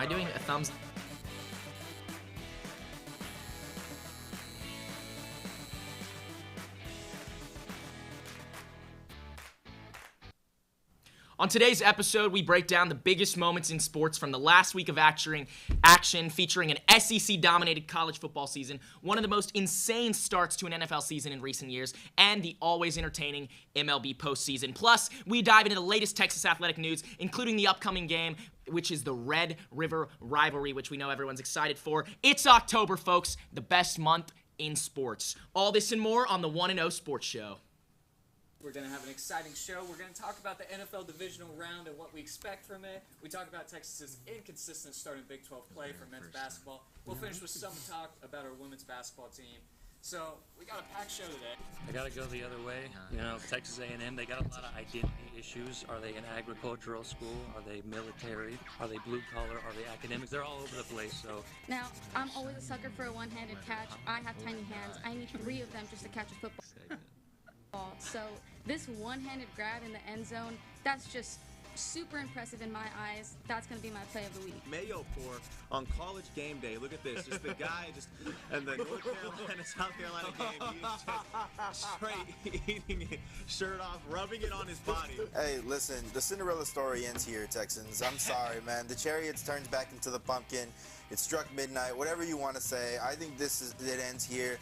Am I doing a thumbs? On today's episode, we break down the biggest moments in sports from the last week of action featuring an SEC-dominated college football season, one of the most insane starts to an NFL season in recent years, and the always entertaining MLB postseason. Plus, we dive into the latest Texas athletic news, including the upcoming game, which is the Red River rivalry, which we know everyone's excited for. It's October, folks, the best month in sports. All this and more on the 1-0 Sports Show. We're going to have an exciting show. We're going to talk about the NFL divisional round and what we expect from it. We talk about Texas's inconsistent start in Big 12 play for men's basketball. We'll finish with some talk about our women's basketball team. So we got a packed show today. I got to go the other way. You know, Texas A&M, they got a lot of identity issues. Are they an agricultural school? Are they military? Are they blue collar? Are they academics? They're all over the place. So now, I'm always a sucker for a one-handed catch. I have tiny hands. I need 3 of them just to catch a football. So this one-handed grab in the end zone, that's just super impressive in my eyes. That's going to be my play of the week. Mayo pour on college game day. Look at this. Just the guy and the North Carolina, South Carolina game. He's just straight eating it, shirt off, rubbing it on his body. Hey, listen, the Cinderella story ends here, Texans. I'm sorry, man. The Chariots turns back into the pumpkin. It struck midnight. Whatever you want to say. I think it ends here.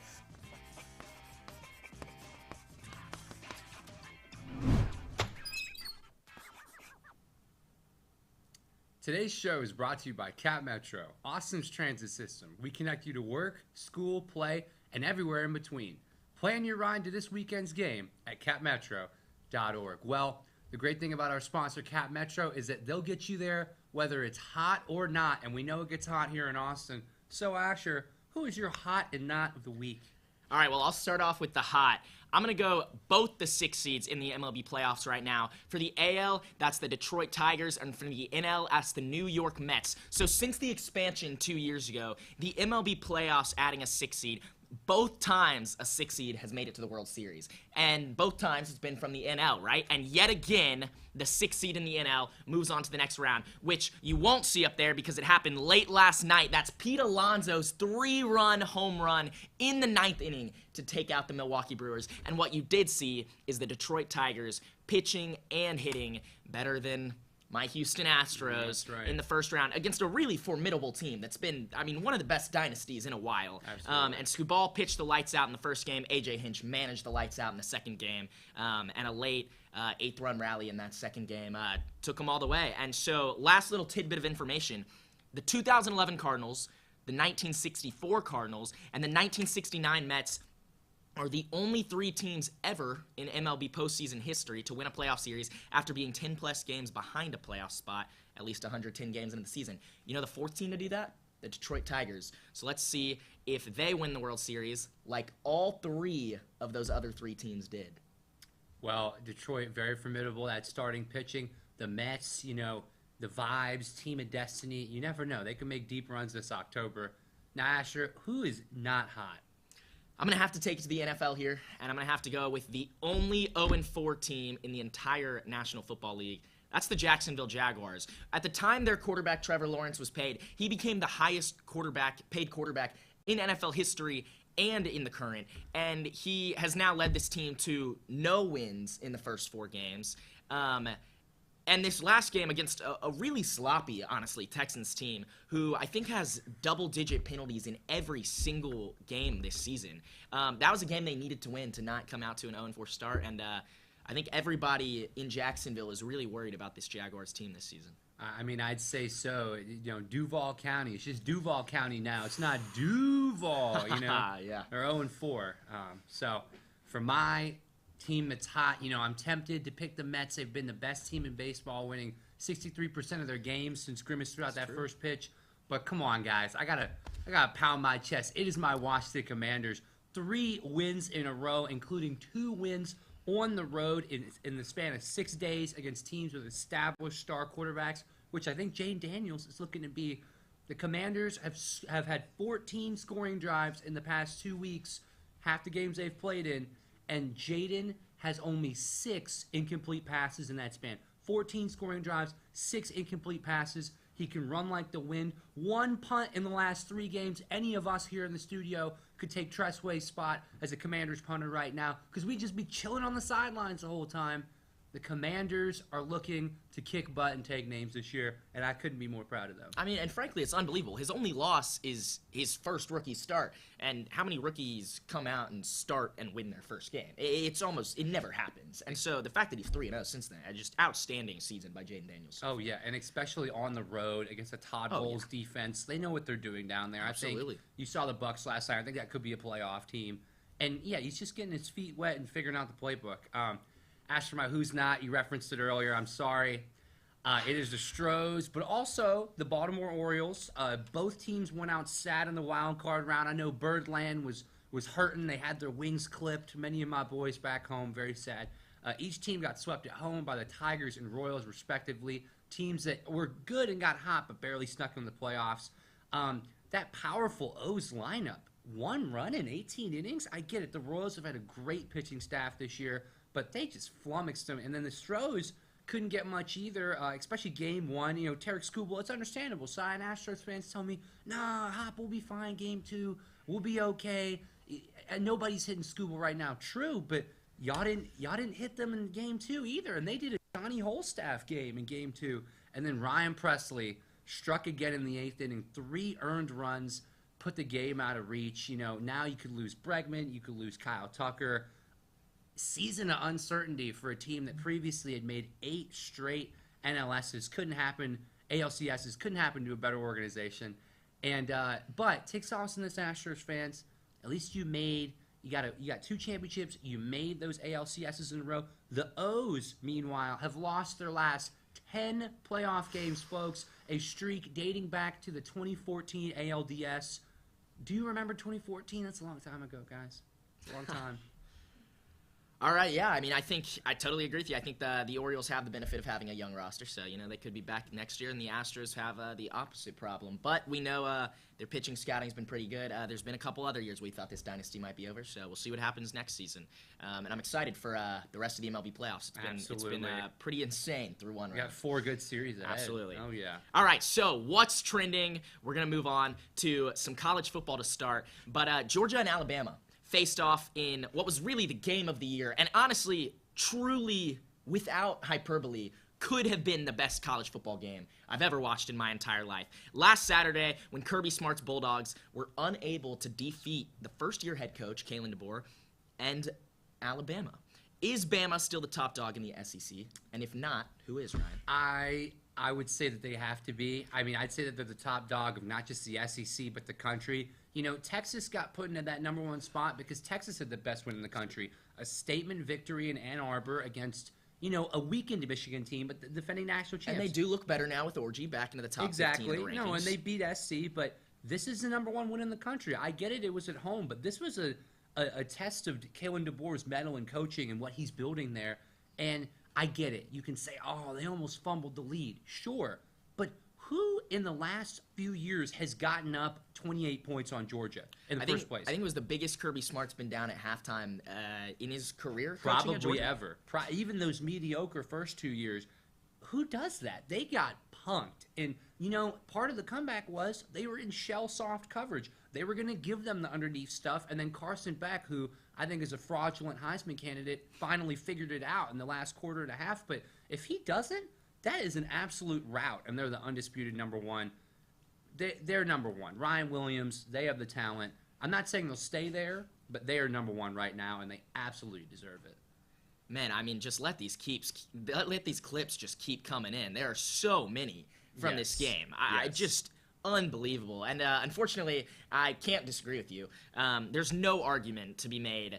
Today's show is brought to you by Cap Metro, Austin's transit system. We connect you to work, school, play, and everywhere in between. Plan your ride to this weekend's game at capmetro.org. Well, the great thing about our sponsor, Cap Metro, is that they'll get you there whether it's hot or not, and we know it gets hot here in Austin. So, Asher, who is your hot and not of the week? All right, well, I'll start off with the hot. I'm going to go both the 6 seeds in the MLB playoffs right now. For the AL, that's the Detroit Tigers, and for the NL, that's the New York Mets. So since the expansion 2 years ago, the MLB playoffs adding a 6 seed, both times a 6 seed has made it to the World Series. And both times it's been from the NL, right? And yet again, the 6 seed in the NL moves on to the next round, which you won't see up there because it happened late last night. That's Pete Alonso's 3-run home run in the 9th inning to take out the Milwaukee Brewers. And what you did see is the Detroit Tigers pitching and hitting better than my Houston Astros in the first round against a really formidable team that's been, I mean, one of the best dynasties in a while. And Skubal pitched the lights out in the first game. A.J. Hinch managed the lights out in the second game. And a late 8th-run rally in that second game took them all the way. And so, last little tidbit of information, the 2011 Cardinals, the 1964 Cardinals, and the 1969 Mets are the only 3 teams ever in MLB postseason history to win a playoff series after being 10-plus games behind a playoff spot, at least 110 games into the season. You know the 4th team to do that? The Detroit Tigers. So let's see if they win the World Series like all 3 of those other 3 teams did. Well, Detroit, very formidable at starting pitching. The Mets, you know, the vibes, team of destiny. You never know. They can make deep runs this October. Now, Asher, who is not hot? I'm going to have to take it to the NFL here, and I'm going to have to go with the only 0-4 team in the entire National Football League. That's the Jacksonville Jaguars. At the time their quarterback, Trevor Lawrence, was paid, he became the highest paid quarterback in NFL history and in the current, and he has now led this team to no wins in the first 4 games. And this last game against a really sloppy, honestly, Texans team, who I think has double-digit penalties in every single game this season. That was a game they needed to win to not come out to an 0-4 start, and I think everybody in Jacksonville is really worried about this Jaguars team this season. I mean, I'd say so. You know, Duval County. It's just Duval County now. It's not Duval, you know. Yeah. They're 0-4. So, for my team that's hot, you know, I'm tempted to pick the Mets. They've been the best team in baseball, winning 63% of their games since Grimace threw out that first pitch. But come on, guys. I gotta pound my chest. It is my Washington Commanders. 3 wins in a row, including 2 wins on the road in the span of 6 days against teams with established star quarterbacks, which I think Jane Daniels is looking to be. The Commanders have had 14 scoring drives in the past 2 weeks, half the games they've played in, and Jaden has only 6 incomplete passes in that span. 14 scoring drives, 6 incomplete passes. He can run like the wind. One punt in the last 3 games. Any of us here in the studio could take Tressway's spot as a Commanders punter right now because we'd just be chilling on the sidelines the whole time. The Commanders are looking to kick butt and take names this year, and I couldn't be more proud of them. I mean, and frankly, it's unbelievable. His only loss is his first rookie start. And how many rookies come out and start and win their first game? It never happens. And so the fact that he's 3-0 since then, just outstanding season by Jaden Daniels. Oh, yeah, and especially on the road against a Todd Bowles defense. They know what they're doing down there. Absolutely. I think you saw the Bucs last night. I think that could be a playoff team. And, yeah, he's just getting his feet wet and figuring out the playbook. As for my who's not, you referenced it earlier. I'm sorry. It is the Stros, but also the Baltimore Orioles. Both teams went out sad in the wild card round. I know Birdland was hurting. They had their wings clipped. Many of my boys back home, very sad. Each team got swept at home by the Tigers and Royals, respectively. Teams that were good and got hot, but barely snuck in the playoffs. That powerful O's lineup, 1 run in 18 innings. I get it. The Royals have had a great pitching staff this year, but they just flummoxed them. And then the Stros couldn't get much either, especially game 1. You know, Tarek Skubal, it's understandable. Cyan Astros fans tell me, nah, Hop, we'll be fine game 2. We'll be okay. And nobody's hitting Skubal right now. True, but y'all didn't hit them in game 2 either. And they did a Johnny Holstaff game in game 2. And then Ryan Presley struck again in the 8th inning. 3 earned runs, put the game out of reach. You know, now you could lose Bregman. You could lose Kyle Tucker. Season of uncertainty for a team that previously had made 8 straight NLSs. Couldn't happen. ALCSs couldn't happen to a better organization. And but takes off in this Astros fans. At least you got 2 championships. You made those ALCSs in a row. The O's, meanwhile, have lost their last 10 playoff games, folks. A streak dating back to the 2014 ALDS. Do you remember 2014? That's a long time ago, guys. It's a long time. All right, yeah. I mean, I totally agree with you. I think the Orioles have the benefit of having a young roster, so, you know, they could be back next year, and the Astros have the opposite problem. But we know their pitching scouting's been pretty good. There's been a couple other years we thought this dynasty might be over, so we'll see what happens next season. And I'm excited for the rest of the MLB playoffs. It's been pretty insane through one round. We got 4 good series ahead. Absolutely. Oh, yeah. All right, so what's trending? We're going to move on to some college football to start. But Georgia and Alabama faced off in what was really the game of the year, and honestly, truly, without hyperbole, could have been the best college football game I've ever watched in my entire life. Last Saturday, when Kirby Smart's Bulldogs were unable to defeat the first-year head coach, Kalen DeBoer, and Alabama. Is Bama still the top dog in the SEC? And if not, who is, Ryan? I would say that they have to be. I mean, I'd say that they're the top dog of not just the SEC, but the country. You know, Texas got put into that number 1 spot because Texas had the best win in the country. A statement victory in Ann Arbor against, you know, a weakened Michigan team, but the defending national champs. And they do look better now with Orgy back into the top 15 in the rankings. No, and they beat SC, but this is the number 1 win in the country. I get it was at home, but this was a test of Kalen DeBoer's mettle in coaching and what he's building there. And I get it. You can say, oh, they almost fumbled the lead. Sure. But who in the last few years has gotten up 28 points on Georgia in the first place? I think it was the biggest Kirby Smart's been down at halftime in his career. Probably ever. Even those mediocre first 2 years. Who does that? They got punked. And, you know, part of the comeback was they were in shell-soft coverage. They were going to give them the underneath stuff, and then Carson Beck, who I think is a fraudulent Heisman candidate, finally figured it out in the last quarter and a half. But if he doesn't, that is an absolute rout, and they're the undisputed number 1. They're number 1. Ryan Williams, they have the talent. I'm not saying they'll stay there, but they are number 1 right now, and they absolutely deserve it. Man, I mean, just let these clips just keep coming in. There are so many from this game. I just unbelievable. And unfortunately, I can't disagree with you. There's no argument to be made,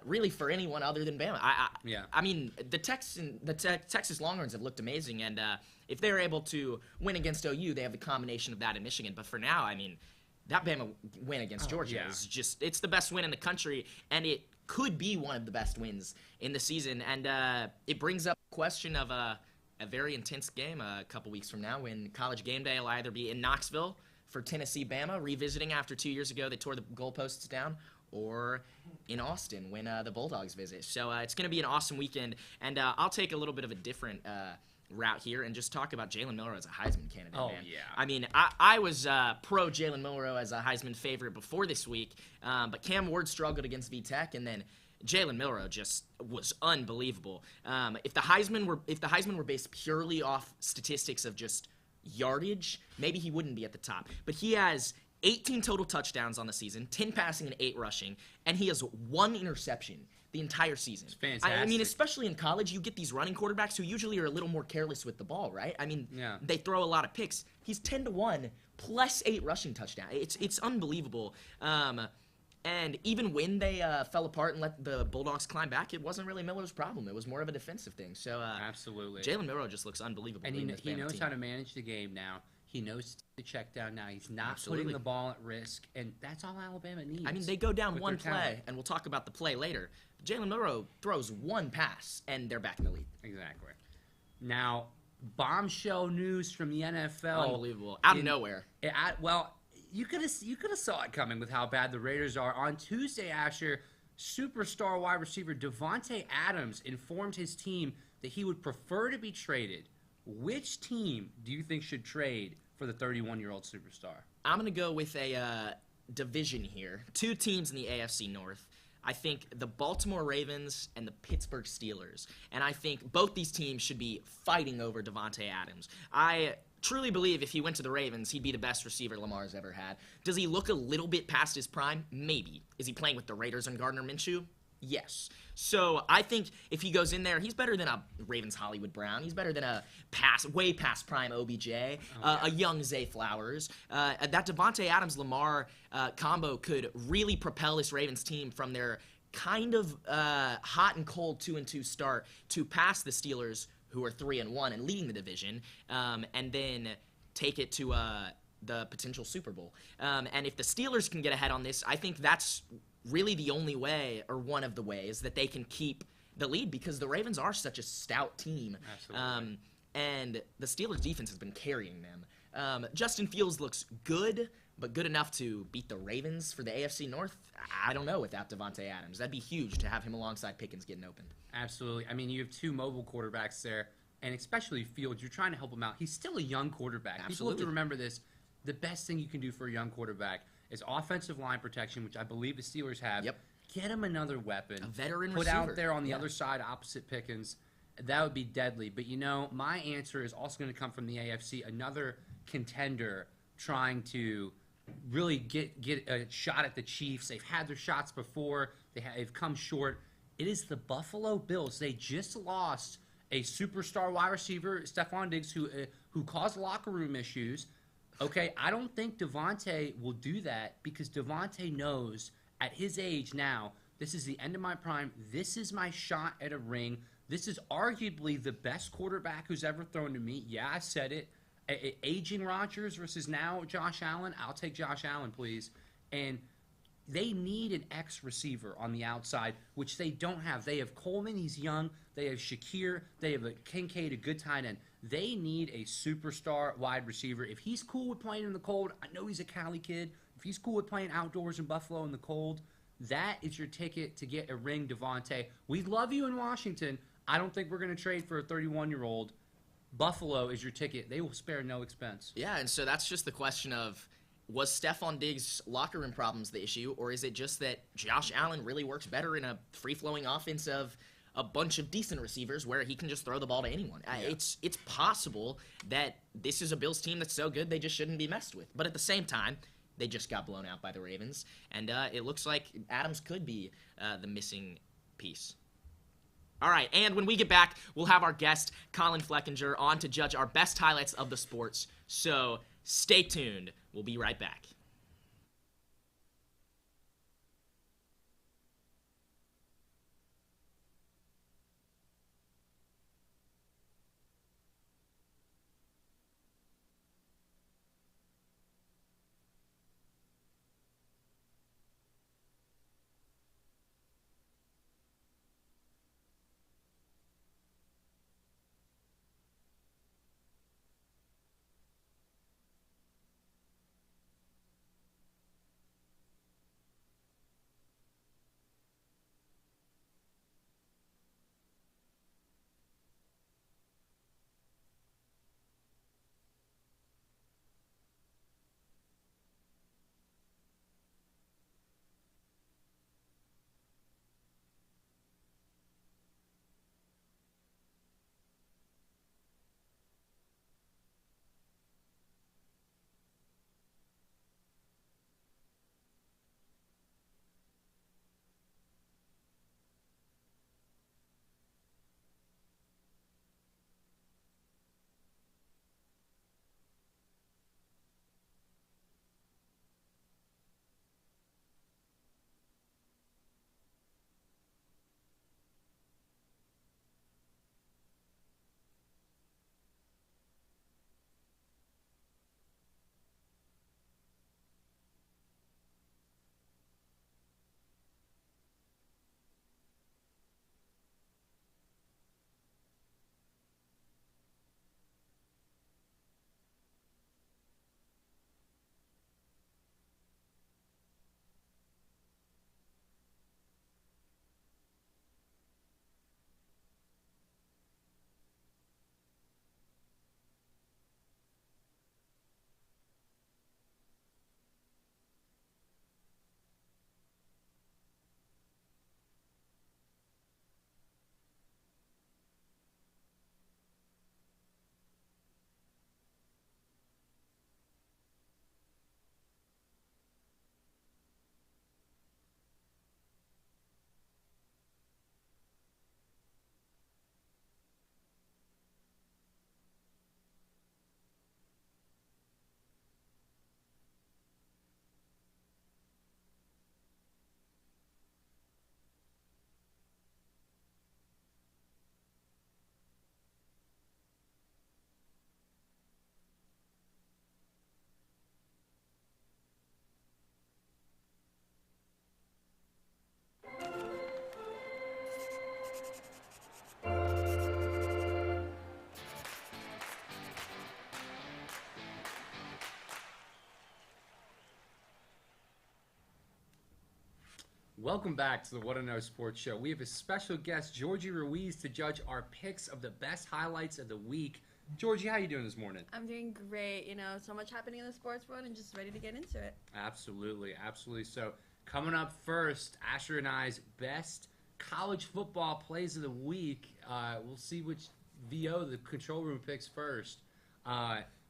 really, for anyone other than Bama. I mean, the Texas Longhorns have looked amazing, and if they're able to win against OU, they have the combination of that in Michigan. But for now, I mean, that Bama win against Georgia is just—it's the best win in the country, and it could be one of the best wins in the season. And it brings up the question of a very intense game a couple weeks from now when College Game Day will either be in Knoxville for Tennessee-Bama, revisiting after 2 years ago they tore the goalposts down, or in Austin when the Bulldogs visit. So it's going to be an awesome weekend, and I'll take a little bit of a different route here and just talk about Jalen Milroe as a Heisman candidate. Oh, man. yeah. I mean, I was pro Jalen Milroe as a Heisman favorite before this week, but Cam Ward struggled against VTech, and then Jalen Milroe just was unbelievable. If the Heisman were based purely off statistics of just yardage, maybe he wouldn't be at the top. But he has 18 total touchdowns on the season, 10 passing and 8 rushing, and he has 1 interception the entire season. It's fantastic. I mean, especially in college, you get these running quarterbacks who usually are a little more careless with the ball, right? I mean, they throw a lot of picks. He's 10-1 plus 8 rushing touchdowns. It's unbelievable. And even when they fell apart and let the Bulldogs climb back, it wasn't really Miller's problem. It was more of a defensive thing. So absolutely, Jalen Milroe just looks unbelievable. And he knows how to manage the game now. He knows the check down now. He's not putting the ball at risk, and that's all Alabama needs. I mean, they go down one play, talent. and we'll talk about the play later. Jalen Milroe throws 1 pass, and they're back in the lead. Exactly. Now, bombshell news from the NFL. Unbelievable. Out of nowhere. Well, you could have saw it coming with how bad the Raiders are. On Tuesday, Asher, superstar wide receiver Davante Adams informed his team that he would prefer to be traded. Which team do you think should trade for the 31-year-old superstar? I'm going to go with a division here. 2 teams in the AFC North. I think the Baltimore Ravens and the Pittsburgh Steelers. And I think both these teams should be fighting over Davante Adams. I truly believe if he went to the Ravens, he'd be the best receiver Lamar's ever had. Does he look a little bit past his prime? Maybe. Is he playing with the Raiders and Gardner Minshew? Yes. So I think if he goes in there, he's better than a Ravens Hollywood Brown. He's better than a way past prime OBJ, a young Zay Flowers. That Davante Adams-Lamar combo could really propel this Ravens team from their kind of hot and cold 2-2 start to pass the Steelers, who are 3-1 and leading the division, and then take it to the potential Super Bowl. And if the Steelers can get ahead on this, I think that's really the only way, or one of the ways, that they can keep the lead, because the Ravens are such a stout team. Absolutely. And the Steelers' defense has been carrying them. Justin Fields looks good, but good enough to beat the Ravens for the AFC North? I don't know without Davante Adams. That'd be huge to have him alongside Pickens getting open. Absolutely. I mean, you have 2 mobile quarterbacks there, and especially Fields, you're trying to help him out. He's still a young quarterback. Absolutely. People have to remember this. The best thing you can do for a young quarterback is offensive line protection, which I believe the Steelers have. Yep. Get him another weapon. A veteran Put receiver. out there on the other side opposite Pickens. That would be deadly. But, my answer is also going to come from the AFC. Another contender trying to really get a shot at the Chiefs. They've had their shots before. They've come short. It is the Buffalo Bills. They just lost a superstar wide receiver, Stephon Diggs, who caused locker room issues. Okay, I don't think Davante will do that, because Davante knows at his age now, this is the end of my prime. This is my shot at a ring. This is arguably the best quarterback who's ever thrown to me. Yeah, I said it. Aging Rodgers versus now Josh Allen. I'll take Josh Allen, please. And they need an X receiver on the outside, which they don't have. They have Coleman, he's young. They have Shakir. They have a Kincaid, a good tight end. They need a superstar wide receiver. If he's cool with playing in the cold, I know he's a Cali kid. If he's cool with playing outdoors in Buffalo in the cold, that is your ticket to get a ring, Davante. We love you in Washington. I don't think we're going to trade for a 31-year-old. Buffalo is your ticket. They will spare no expense. Yeah, and so that's just the question of, was Stephon Diggs' locker room problems the issue, or is it just that Josh Allen really works better in a free-flowing offense of a bunch of decent receivers where he can just throw the ball to anyone? Yeah. It's possible that this is a Bills team that's so good they just shouldn't be messed with. But at the same time, they just got blown out by the Ravens, and it looks like Adams could be the missing piece. All right, and when we get back, we'll have our guest, Colin Flickinger, on to judge our best highlights of the sports. So stay tuned. We'll be right back. Welcome back to the What I Know Sports Show. We have a special guest, Giorgy Ruiz, to judge our picks of the best highlights of the week. Giorgy, how you doing this morning? I'm doing great. So much happening in the sports world and just ready to get into it. Absolutely. So, coming up first, Asher and I's best college football plays of the week. We'll see which VO the control room picks first.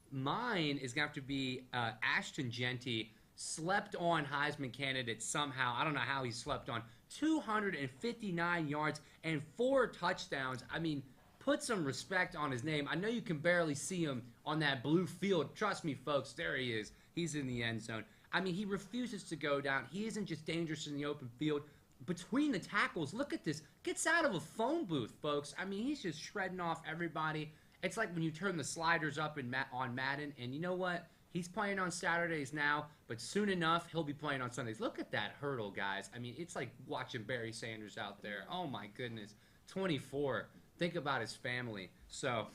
Mine is going to have to be Ashton Genty. Slept on Heisman candidate somehow. I don't know how he slept on. 259 yards and 4 touchdowns. I mean, put some respect on his name. I know you can barely see him on that blue field. Trust me, folks, there he is. He's in the end zone. I mean, he refuses to go down. He isn't just dangerous in the open field. Between the tackles, look at this. Gets out of a phone booth, folks. I mean, he's just shredding off everybody. It's like when you turn the sliders up on Madden, and you know what? He's playing on Saturdays now, but soon enough, he'll be playing on Sundays. Look at that hurdle, guys. I mean, it's like watching Barry Sanders out there. Oh, my goodness. 24. Think about his family. So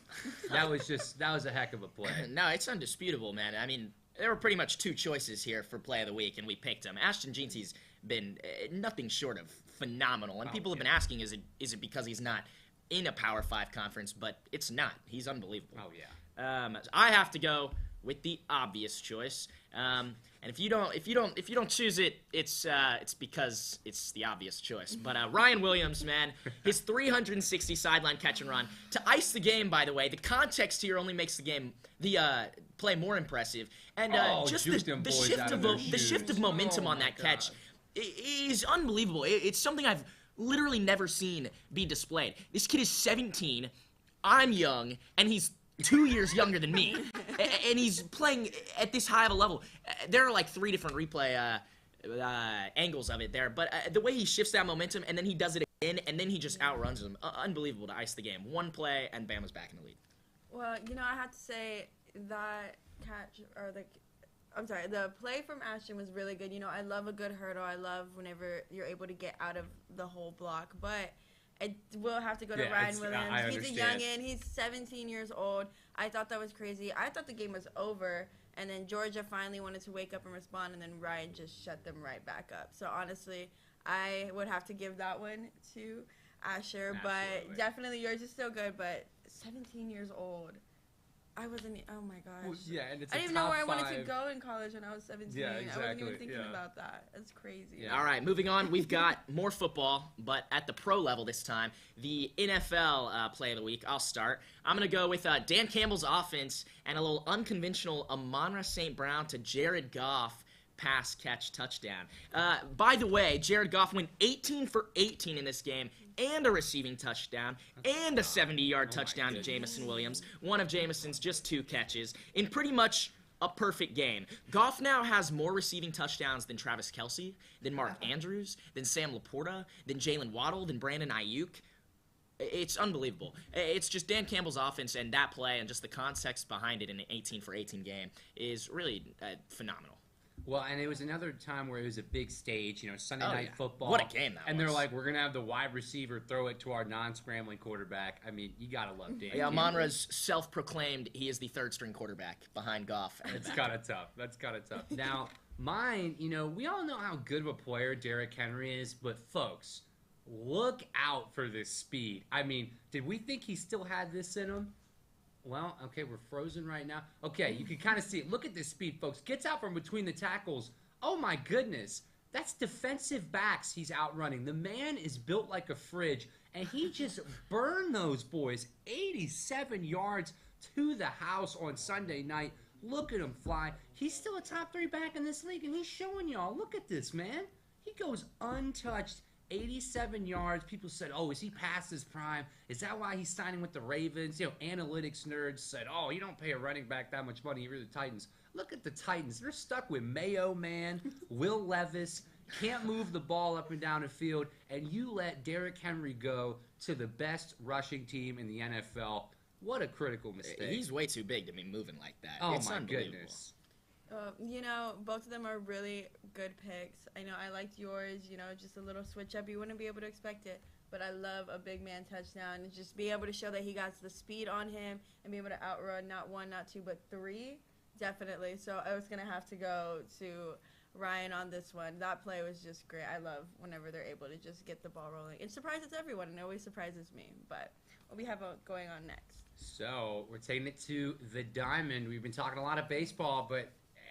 that was a heck of a play. No, it's undisputable, man. I mean, there were pretty much 2 choices here for play of the week, and we picked him. Ashton Genty's been nothing short of phenomenal, and people have been asking, is it because he's not in a Power 5 conference? But it's not. He's unbelievable. Oh, yeah. I have to go with the obvious choice, and if you don't choose it, it's because it's the obvious choice. But Ryan Williams, man, his 360 sideline catch and run to ice the game. By the way, the context here only makes the play more impressive, and just the shift of momentum on that catch is unbelievable. It's something I've literally never seen be displayed. This kid is 17. I'm young, and he's 2 years younger than me, and he's playing at this high of a level. There are like 3 different replay angles of it there, but the way he shifts that momentum, and then he does it again, and then he just outruns him. Unbelievable to ice the game. 1 play, and Bama's back in the lead. Well, I have to say that the play from Ashton was really good. I love a good hurdle. I love whenever you're able to get out of the whole block, but it will have to go to Ryan Williams. He's a youngin'. He's 17 years old. I thought that was crazy. I thought the game was over, and then Georgia finally wanted to wake up and respond, and then Ryan just shut them right back up. So, honestly, I would have to give that one to Asher. Absolutely. But definitely yours is still good, but 17 years old. I wasn't. Oh my gosh. Well, yeah, and it's I didn't even know where I wanted to go in college when I was 17. Yeah, exactly. I wasn't even thinking about that. That's crazy. Yeah. All right, moving on. We've got more football, but at the pro level this time. The NFL play of the week. I'll start. I'm going to go with Dan Campbell's offense and a little unconventional Amon-Ra St. Brown to Jared Goff pass catch touchdown. By the way, Jared Goff went 18 for 18 in this game, and a receiving touchdown, and a 70-yard touchdown to Jamison Williams. One of Jamison's just 2 catches in pretty much a perfect game. Goff now has more receiving touchdowns than Travis Kelce, than Mark Andrews, than Sam Laporta, than Jalen Waddle, than Brandon Ayuk. It's unbelievable. It's just Dan Campbell's offense, and that play and just the context behind it in an 18 for 18 game is really phenomenal. Well, and it was another time where it was a big stage, Sunday night football. What a game that was. And they're like, we're going to have the wide receiver throw it to our non-scrambling quarterback. I mean, you got to love Dan. Yeah, Amon-Ra's self-proclaimed he is the third-string quarterback behind Goff. That's kind of tough. Now, mine, we all know how good of a player Derrick Henry is, but folks, look out for this speed. I mean, did we think he still had this in him? Well, okay, we're frozen right now. Okay, you can kind of see it. Look at this speed, folks. Gets out from between the tackles. Oh, my goodness. That's defensive backs he's outrunning. The man is built like a fridge, and he just burned those boys 87 yards to the house on Sunday night. Look at him fly. He's still a top 3 back in this league, and he's showing y'all. Look at this, man. He goes untouched. 87 yards. People said, oh, is he past his prime? Is that why he's signing with the Ravens? Analytics nerds said, oh, you don't pay a running back that much money. You're the Titans. Look at the Titans. They're stuck with Mayo, man, Will Levis. Can't move the ball up and down the field. And you let Derrick Henry go to the best rushing team in the NFL. What a critical mistake. He's way too big to be moving like that. Oh, it's my unbelievable. goodness. Both of them are really good picks. I know I liked yours, just a little switch up. You wouldn't be able to expect it. But I love a big man touchdown and just be able to show that he got the speed on him and be able to outrun not 1, not 2, but 3. Definitely. So I was going to have to go to Ryan on this one. That play was just great. I love whenever they're able to just get the ball rolling. It surprises everyone, and it always surprises me. But what we have going on next? So we're taking it to the Diamond. We've been talking a lot of baseball, but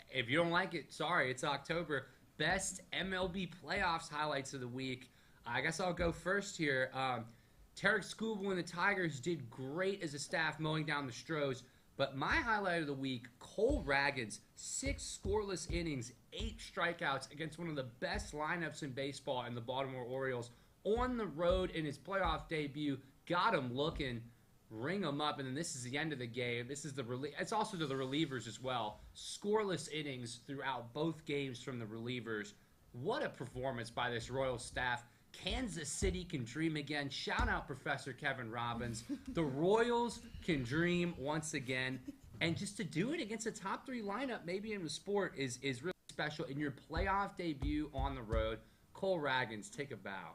if you don't like it, sorry, it's October. Best MLB playoffs highlights of the week. I guess I'll go first here. Tarek Skubal and the Tigers did great as a staff mowing down the Stros. But my highlight of the week, Cole Ragans, 6 scoreless innings, 8 strikeouts against one of the best lineups in baseball in the Baltimore Orioles. On the road in his playoff debut, got him looking, ring him up, and then this is the end of the game. This is it's also to the relievers as well. Scoreless innings throughout both games from the relievers. What a performance by this Royals staff. Kansas City can dream again. Shout out Professor Kevin Robbins. The Royals can dream once again. And just to do it against a top 3 lineup, maybe in the sport, is really special. In your playoff debut on the road, Cole Ragans, take a bow.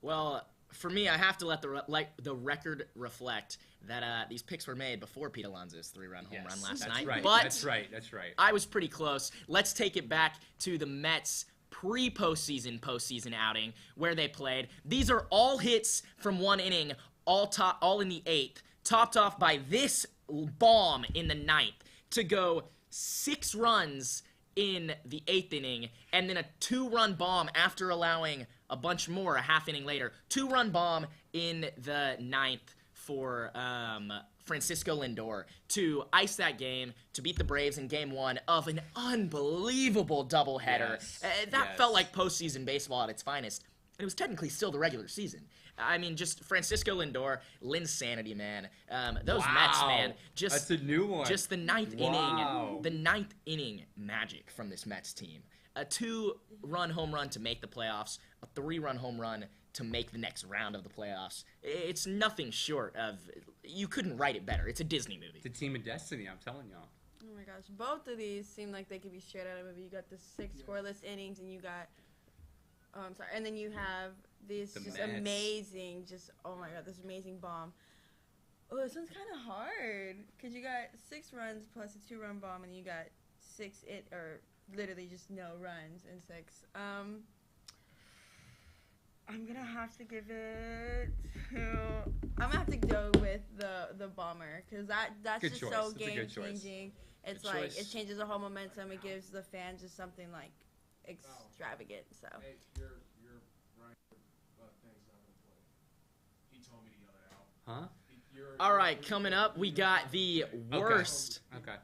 Well, for me, I have to let the record reflect that these picks were made before Pete Alonso's 3-run home run last night. Right. But That's right. I was pretty close. Let's take it back to the Mets' postseason outing where they played. These are all hits from one inning, all in the 8th, topped off by this bomb in the 9th to go 6 runs in the 8th inning, and then a 2-run bomb after allowing a bunch more a half inning later. 2-run bomb in the 9th for Francisco Lindor to ice that game, to beat the Braves in Game 1 of an unbelievable doubleheader. That felt like postseason baseball at its finest. And it was technically still the regular season. I mean, just Francisco Lindor, Linsanity, man. Those Mets, man. That's a new one. Just the 9th inning. The 9th inning magic from this Mets team. A 2-run home run to make the playoffs. A 3-run home run to make the next round of the playoffs. It's nothing short of... You couldn't write it better. It's a Disney movie. It's a team of destiny, I'm telling y'all. Oh my gosh. Both of these seem like they could be straight out of a movie. You got the 6 scoreless innings, and you got... Oh, I'm sorry. And then you have this just Mets. amazing, oh my god, this amazing bomb. Oh, this one's kind of hard. Because you got 6 runs plus a 2-run bomb, and you got literally just no runs in 6. I'm gonna have to give it to... I'm gonna have to go with the bomber, because that's good just choice. so That's a good choice. game-changing. It's Good like, choice. it changes the whole momentum. It gives the fans just something, like, extravagant, so... Hey, your Ryan thing's not gonna play. He told me to yell it out. Huh? All right, coming up, we got the worst... Okay.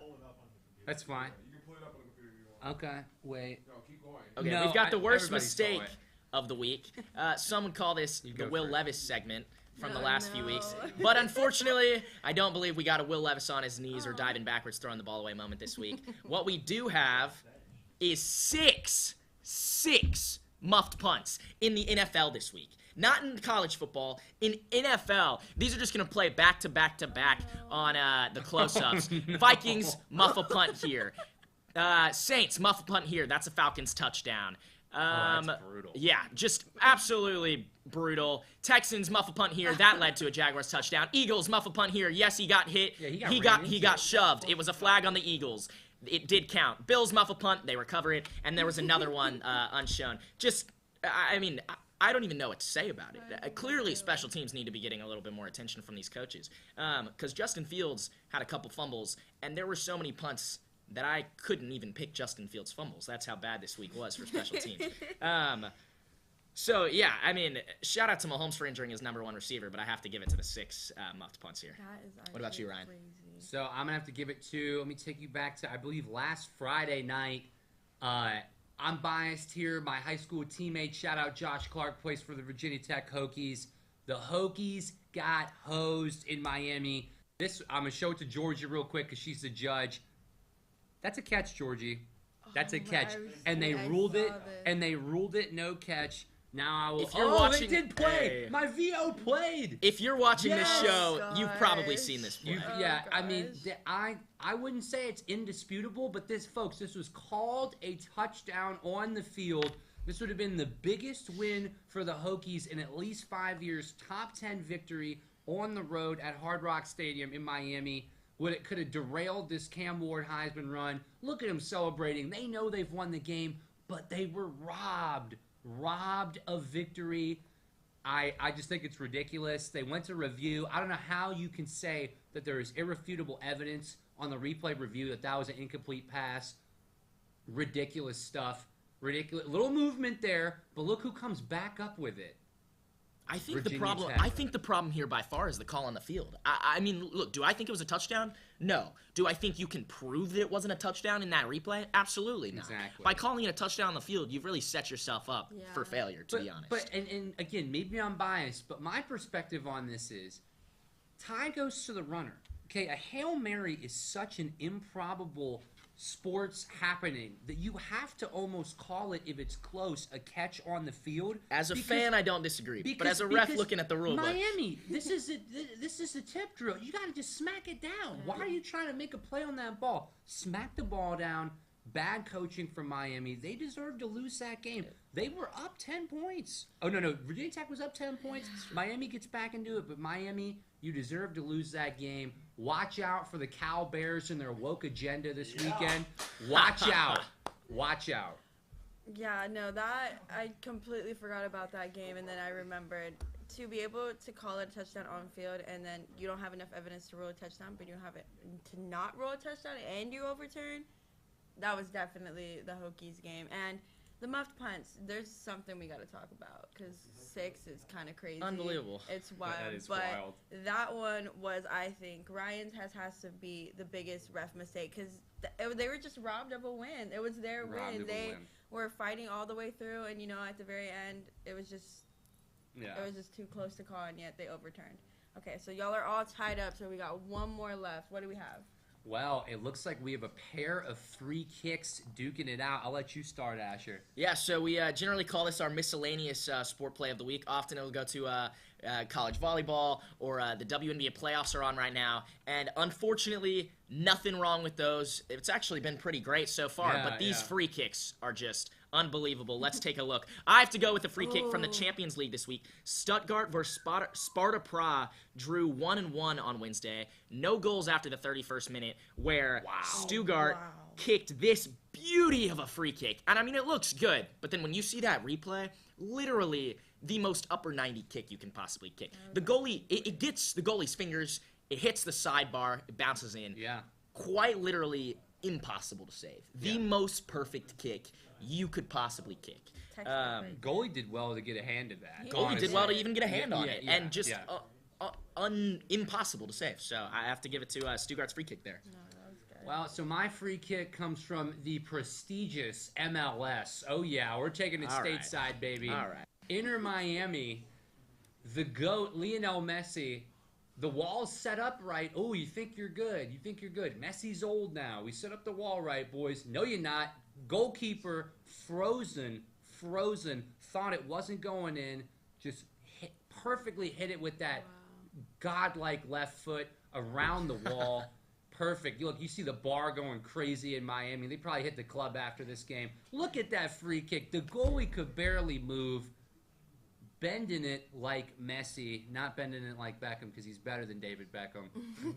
That's fine. You can pull it up on the computer if you want. Okay, wait. No, keep going. Okay, No, we've got the worst everybody saw mistake it. of the week. Some would call this the go Will first. Levis segment from the Oh, last few no. weeks. But unfortunately, I don't believe we got a Will Levis on his knees or diving backwards throwing the ball away moment this week. What we do have is six muffed punts in the NFL this week. Not in college football, in NFL. These are just going to play back to back to back on the close-ups. Vikings, muff a punt here. Saints, muff a punt here. That's a Falcons touchdown. That's brutal. Yeah, just absolutely brutal. Texans, muff a punt here. That led to a Jaguars touchdown. Eagles, muff a punt here. Yes, he got hit. Yeah, he got shoved. It was a flag on the Eagles. It did count. Bills, muff a punt. They recover it. And there was another one unshown. Just, I mean... I don't even know what to say about it. Clearly, special teams need to be getting a little bit more attention from these coaches. Because Justin Fields had a couple fumbles, and there were so many punts that I couldn't even pick Justin Fields' fumbles. That's how bad this week was for special teams. So, yeah, I mean, shout out to Mahomes for injuring his number 1 receiver, but I have to give it to the 6 muffed punts here. That is What about you, Ryan? crazy. So I'm going to have to give it to, let me take you back to, I believe, last Friday night. I'm biased here. My high school teammate, shout out Josh Clark, plays for the Virginia Tech Hokies. The Hokies got hosed in Miami. I'm going to show it to Giorgy real quick because she's the judge. That's a catch, Giorgy. That's a catch. And they ruled it no catch. Now I will. If you're watching, they did play. Hey. My VO played. If you're watching Yes! this show, you've probably Gosh. seen this play. Yeah, I gosh. mean, I wouldn't say it's indisputable, but this was called a touchdown on the field. This would have been the biggest win for the Hokies in at least 5 years. Top 10 victory on the road at Hard Rock Stadium in Miami. It could have derailed this Cam Ward Heisman run. Look at them celebrating. They know they've won the game. but they were robbed of victory. I just think it's ridiculous. They went to review. I don't know how you can say that there is irrefutable evidence on the replay review that was an incomplete pass. Ridiculous stuff. Ridiculous. Little movement there, but look who comes back up with it. I think the problem here by far is the call on the field. I mean, look, do I think it was a touchdown? No. Do I think you can prove that it wasn't a touchdown in that replay? Absolutely not. Exactly. By calling it a touchdown on the field, you've really set yourself up for failure, to be honest. But and again, maybe I'm biased, but my perspective on this is tie goes to the runner. Okay, a Hail Mary is such an improbable sports happening that you have to almost call it, if it's close, a catch on the field. As a fan, I don't disagree. But as a ref looking at the rule book, Miami, this is a tip drill. You got to just smack it down. Why are you trying to make a play on that ball? Smack the ball down. Bad coaching from Miami. They deserved to lose that game. They were up 10 points. Oh, no. Virginia Tech was up 10 points. Miami gets back into it, but Miami, you deserve to lose that game. Watch out for the Cal Bears and their woke agenda this weekend. Watch out. Watch out. Yeah, no, that I completely forgot about that game, and then I remembered to be able to call it a touchdown on field, and then you don't have enough evidence to roll a touchdown, but you don't have it to not roll a touchdown and you overturn. That was definitely the Hokies game. And the muffed punts, there's something we got to talk about because 6 is kind of crazy. Unbelievable. It's wild. That is but wild. That one was, I think, Ryan's has to be the biggest ref mistake because they were just robbed of a win. It was their win. They were fighting all the way through, and, at the very end, it was just too close to call, and yet they overturned. Okay, so y'all are all tied up, so we got one more left. What do we have? Well, it looks like we have a pair of free kicks duking it out. I'll let you start, Asher. Yeah, so we generally call this our miscellaneous sport play of the week. Often it'll go to college volleyball or the WNBA playoffs are on right now. And unfortunately, nothing wrong with those. It's actually been pretty great so far, but these free kicks are just unbelievable. Let's take a look. I have to go with a free kick from the Champions League this week. Stuttgart versus Sparta Prague drew 1-1 on Wednesday. No goals after the 31st minute, where Stuttgart kicked this beauty of a free kick. And I mean, it looks good, but then when you see that replay, literally the most upper 90 kick you can possibly kick. The goalie, it gets the goalie's fingers, it hits the sidebar, it bounces in. Yeah. Quite literally impossible to save. The most perfect kick you could possibly kick. Goalie did well to get a hand at that. Goalie did well to even get a hand on it, and just impossible to save. So I have to give it to Stuttgart's free kick there. No, that was good. Well, so my free kick comes from the prestigious MLS. Oh yeah, we're taking it stateside, baby. All right. Inter Miami, the GOAT, Lionel Messi. The wall's set up right. Oh, you think you're good. You think you're good. Messi's old now. We set up the wall right, boys. No, you're not. Goalkeeper, frozen, thought it wasn't going in. Just perfectly hit it with that godlike left foot around the wall. Perfect. Look, you see the bar going crazy in Miami. They probably hit the club after this game. Look at that free kick. The goalie could barely move. Bending it like Messi, not bending it like Beckham because he's better than David Beckham.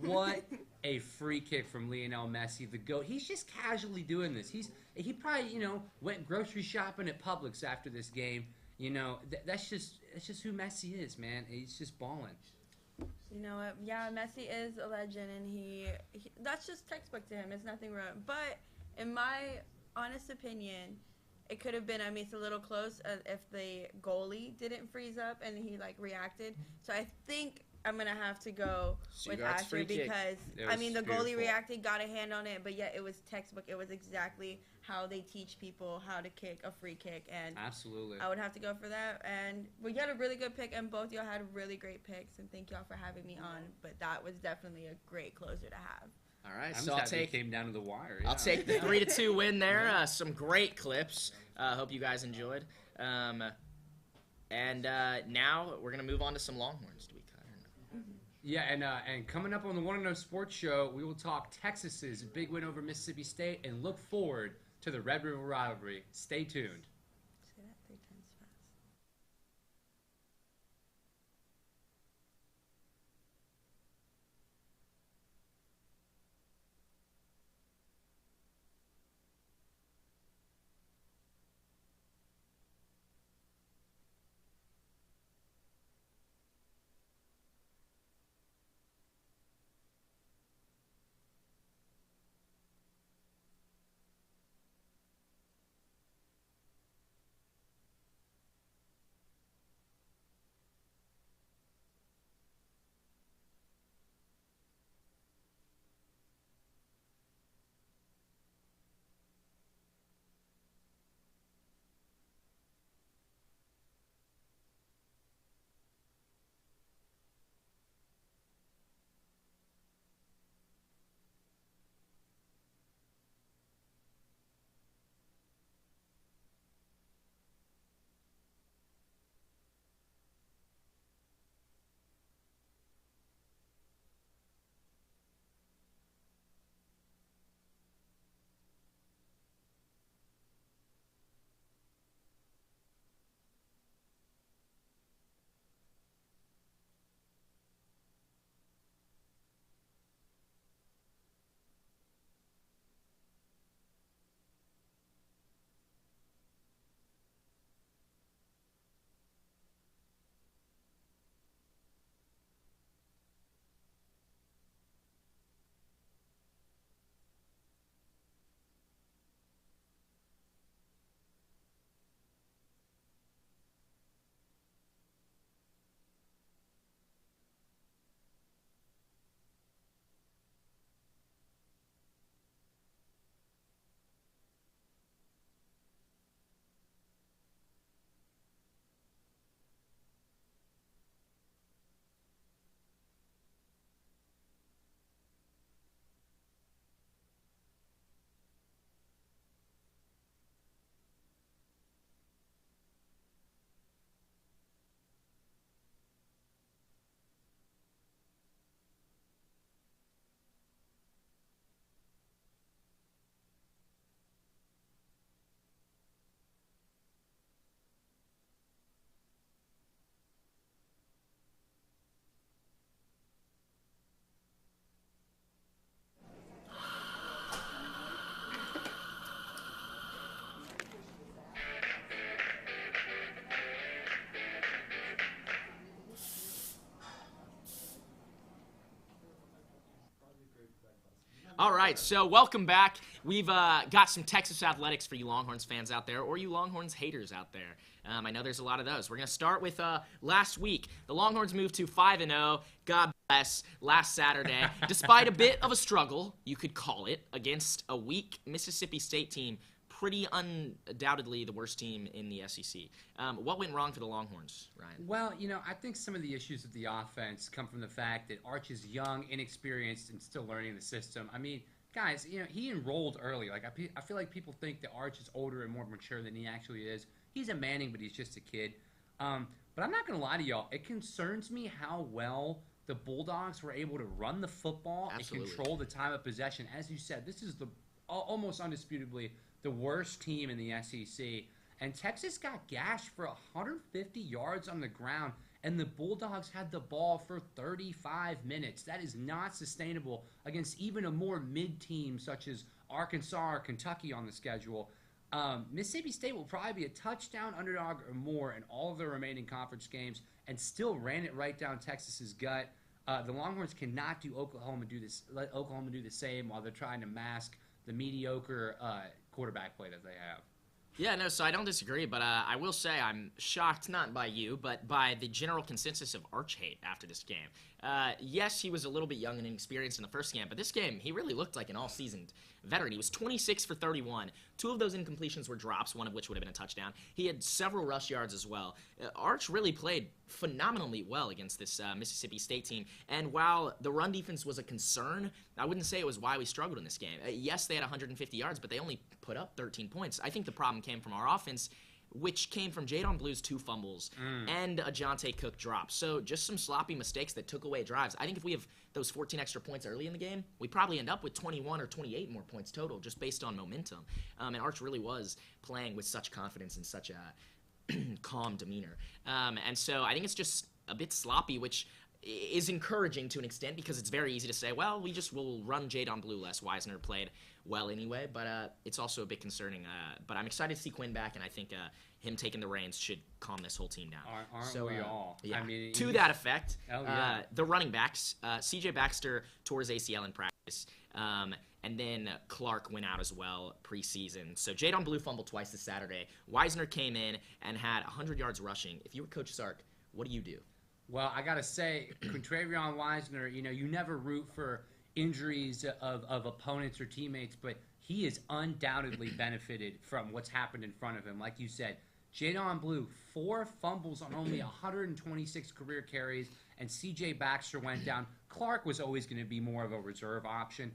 What a free kick from Lionel Messi, the GOAT. He's just casually doing this. He probably, went grocery shopping at Publix after this game. That's just who Messi is, man. He's just balling. You know what? Yeah, Messi is a legend, and he that's just textbook to him. There's nothing wrong. But in my honest opinion, it could have been, it's a little close if the goalie didn't freeze up and he, reacted. So I think I'm going to have to go with Asher because, the goalie reacted, got a hand on it, but yet it was textbook. It was exactly how they teach people how to kick a free kick. And absolutely, I would have to go for that. And we got a really good pick, and both y'all had really great picks, and thank y'all for having me on. But that was definitely a great closer to have. All right, so I'll take. Came down to the wire. Yeah. I'll take the 3-2 win there. Some great clips. Hope you guys enjoyed. And now we're gonna move on to some Longhorns. Do we cut or no? Yeah, and coming up on the 1-0 Sports Show, we will talk Texas's big win over Mississippi State and look forward to the Red River rivalry. Stay tuned. All right, so welcome back. We've got some Texas athletics for you Longhorns fans out there, or you Longhorns haters out there. I know there's a lot of those. We're going to start with last week. The Longhorns moved to 5-0. God bless. Last Saturday, despite a bit of a struggle, you could call it, against a weak Mississippi State team. Pretty undoubtedly the worst team in the SEC. What went wrong for the Longhorns, Ryan? Well, I think some of the issues with the offense come from the fact that Arch is young, inexperienced, and still learning the system. I mean, guys, he enrolled early. Like I feel like people think that Arch is older and more mature than he actually is. He's a Manning, but he's just a kid. But I'm not going to lie to y'all. It concerns me how well the Bulldogs were able to run the football and control the time of possession. As you said, this is almost undisputably the worst team in the SEC. And Texas got gashed for 150 yards on the ground, and the Bulldogs had the ball for 35 minutes. That is not sustainable against even a more mid-team such as Arkansas or Kentucky on the schedule. Mississippi State will probably be a touchdown underdog or more in all of their remaining conference games and still ran it right down Texas's gut. The Longhorns cannot do Oklahoma do this. Let Oklahoma do the same while they're trying to mask the mediocre quarterback play that they have. Yeah, no, so I don't disagree, but I will say I'm shocked, not by you, but by the general consensus of Arch hate after this game. Yes, he was a little bit young and inexperienced in the first game, but this game, he really looked like an all-seasoned veteran. He was 26 for 31. 2 of those incompletions were drops, one of which would have been a touchdown. He had several rush yards as well. Arch really played phenomenally well against this Mississippi State team, and while the run defense was a concern, I wouldn't say it was why we struggled in this game. Yes, they had 150 yards, but they only put up 13 points. I think the problem came from our offense, which came from Jadon Blue's 2 fumbles and a Jonte Cook drop. So just some sloppy mistakes that took away drives. I think if we have those 14 extra points early in the game, we probably end up with 21 or 28 more points total just based on momentum. And Arch really was playing with such confidence and such a calm demeanor. And so I think it's just a bit sloppy, which is encouraging to an extent because it's very easy to say, well, we just will run Jadon Blue less. Wisner played well anyway, but it's also a bit concerning. But I'm excited to see Quinn back, and I think him taking the reins should calm this whole team down. Aren't we all? Yeah. I mean, to that effect, yeah. The running backs, C.J. Baxter tore his ACL in practice, and then Clark went out as well preseason. So Jadon Blue fumbled twice this Saturday. Wisner came in and had 100 yards rushing. If you were Coach Sark, what do you do? Well, I got to say, Quintravion Wisner, you never root for injuries of opponents or teammates, but he has undoubtedly benefited from what's happened in front of him. Like you said, Jadon Blue, 4 fumbles on only 126 career carries, and C.J. Baxter went down. Clark was always going to be more of a reserve option.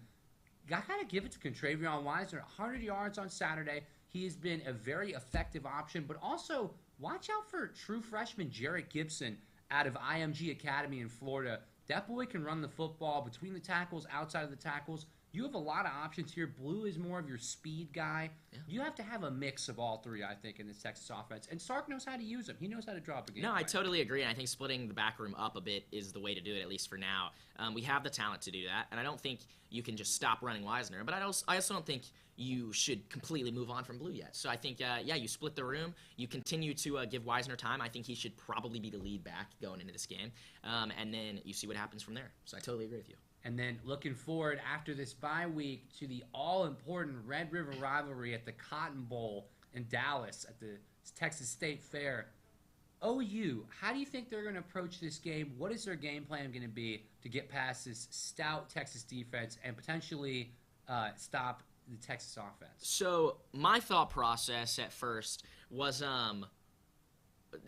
I got to give it to Quintravion Wisner. 100 yards on Saturday. He has been a very effective option, but also watch out for true freshman Jarrett Gibson out of IMG Academy in Florida. That boy can run the football between the tackles, outside of the tackles. You have a lot of options here. Blue is more of your speed guy. Yeah. You have to have a mix of all 3, I think, in this Texas offense. And Sark knows how to use them. He knows how to drop a game. No, I totally agree, and I think splitting the back room up a bit is the way to do it, at least for now. We have the talent to do that, and I don't think you can just stop running Wisner, but I also don't think you should completely move on from Blue yet. So I think, you split the room. You continue to give Wisner time. I think he should probably be the lead back going into this game, and then you see what happens from there. So I totally agree with you. And then looking forward after this bye week to the all-important Red River rivalry at the Cotton Bowl in Dallas at the Texas State Fair. OU, how do you think they're going to approach this game? What is their game plan going to be to get past this stout Texas defense and potentially stop the Texas offense? So my thought process at first was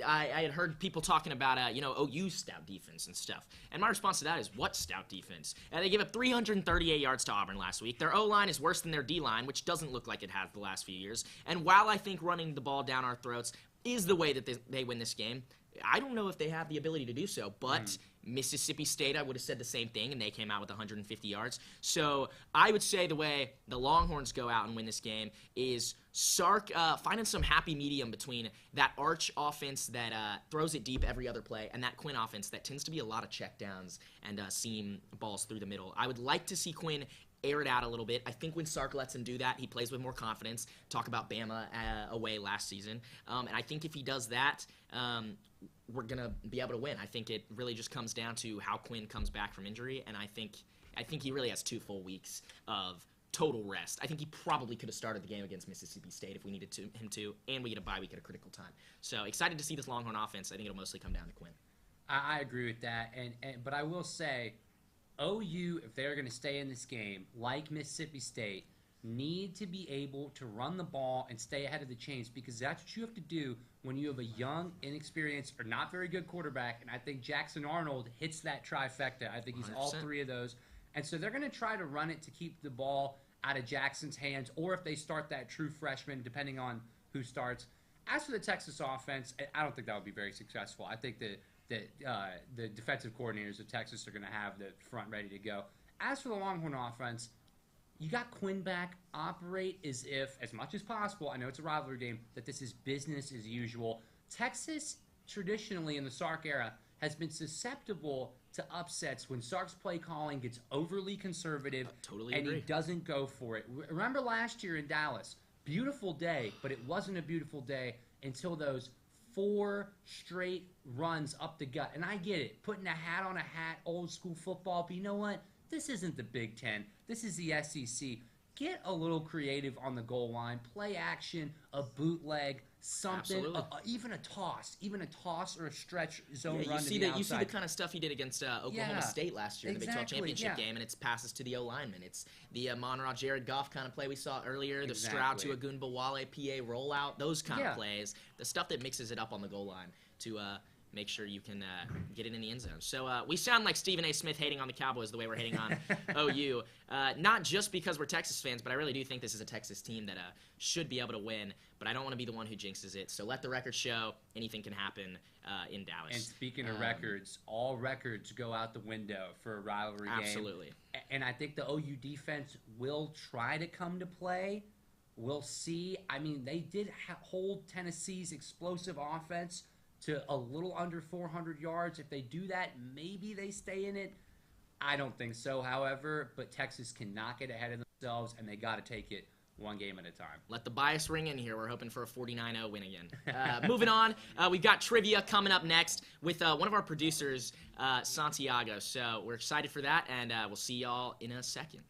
I had heard people talking about, OU's stout defense and stuff. And my response to that is, what stout defense? They gave up 338 yards to Auburn last week. Their O-line is worse than their D-line, which doesn't look like it has the last few years. And while I think running the ball down our throats is the way that they win this game, I don't know if they have the ability to do so, but Mississippi State, I would have said the same thing, and they came out with 150 yards. So I would say the way the Longhorns go out and win this game is Sark finding some happy medium between that Arch offense that throws it deep every other play and that Quinn offense that tends to be a lot of checkdowns and seam balls through the middle. I would like to see Quinn air it out a little bit. I think when Sark lets him do that, he plays with more confidence. Talk about Bama away last season. And I think if he does that, we're going to be able to win. I think it really just comes down to how Quinn comes back from injury, and I think I think he really has 2 full weeks of total rest. I think he probably could have started the game against Mississippi State if we needed him to, and we get a bye week at a critical time. So excited to see this Longhorn offense. I think it'll mostly come down to Quinn. I agree with that, but I will say, OU, if they're going to stay in this game, like Mississippi State, need to be able to run the ball and stay ahead of the chains, because that's what you have to do when you have a young, inexperienced, or not very good quarterback. And I think Jackson Arnold hits that trifecta. I think he's 100%. All 3 of those. And so they're going to try to run it to keep the ball out of Jackson's hands, or if they start that true freshman, depending on who starts. As for the Texas offense, I don't think that would be very successful. I think that the defensive coordinators of Texas are going to have the front ready to go. As for the Longhorn offense, you got Quinn back. Operate as if, as much as possible, I know it's a rivalry game, that this is business as usual. Texas, traditionally in the Sark era, has been susceptible to upsets when Sark's play calling gets overly conservative and he doesn't go for it. Remember last year in Dallas, beautiful day, but it wasn't a beautiful day until those 4 straight runs up the gut. And I get it, putting a hat on a hat, old school football, but you know what? This isn't the Big Ten. This is the SEC. Get a little creative on the goal line. Play action, a bootleg, something, even a toss or a stretch zone run to the outside. You see the kind of stuff he did against Oklahoma State last year in the Big 12 championship game, and it's passes to the O-lineman. It's the Monroe Jared Goff kind of play we saw earlier, the Stroud to Agunbawale PA rollout, those kind of plays, the stuff that mixes it up on the goal line to make sure you can get it in the end zone. So we sound like Stephen A. Smith hating on the Cowboys the way we're hating on OU. Not just because we're Texas fans, but I really do think this is a Texas team that should be able to win, but I don't want to be the one who jinxes it. So let the record show anything can happen in Dallas. And speaking of records, all records go out the window for a rivalry game. Absolutely. And I think the OU defense will try to come to play. We'll see. I mean, they did hold Tennessee's explosive offense to a little under 400 yards. If they do that, maybe they stay in it. I don't think so, however, but Texas cannot get ahead of themselves, and they got to take it one game at a time. Let the bias ring in here. We're hoping for a 49-0 win again. Moving on, we've got trivia coming up next with one of our producers, Santiago. So we're excited for that, and we'll see y'all in a second.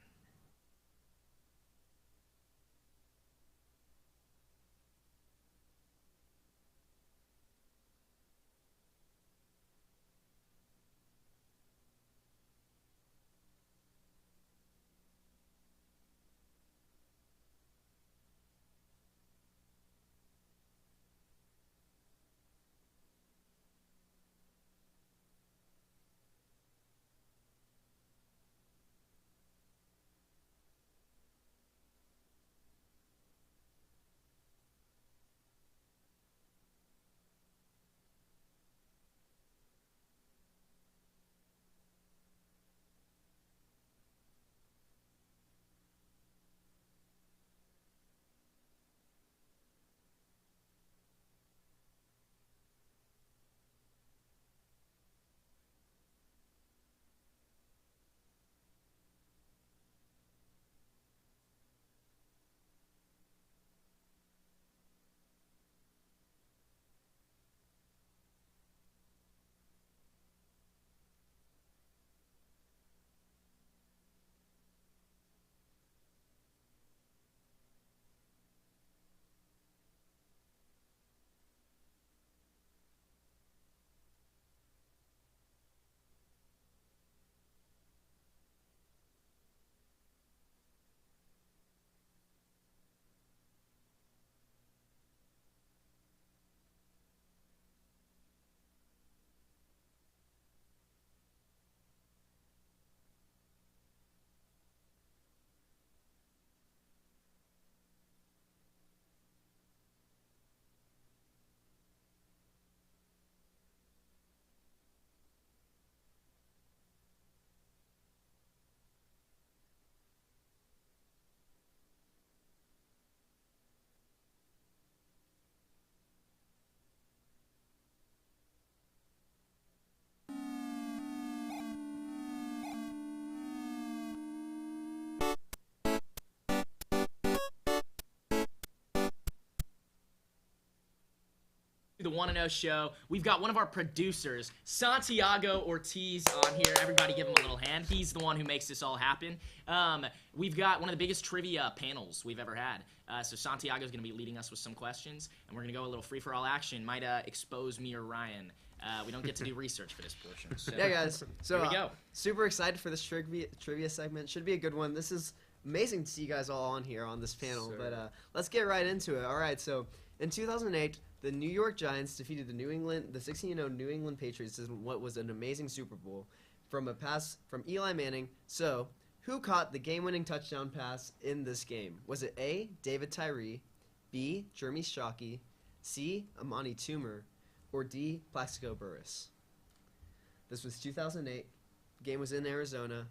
the 1-0 show. We've got one of our producers, Santiago Ortiz, on here. Everybody give him a little hand. He's the one who makes this all happen. We've got one of the biggest trivia panels we've ever had. So Santiago's going to be leading us with some questions, and we're going to go a little free-for-all action. Might expose me or Ryan. We don't get to do research for this portion. So. Yeah, guys. So here we go. Super excited for this trivia segment. Should be a good one. This is amazing to see you guys all on here on this panel. Sure. But let's get right into it. All right. So in 2008, the New York Giants defeated the 16-0 New England Patriots in what was an amazing Super Bowl from a pass from Eli Manning. So who caught the game-winning touchdown pass in this game? Was it A, David Tyree, B, Jeremy Shockey, C, Amani Toomer, or D, Plaxico Burress? This was 2008. Game was in Arizona.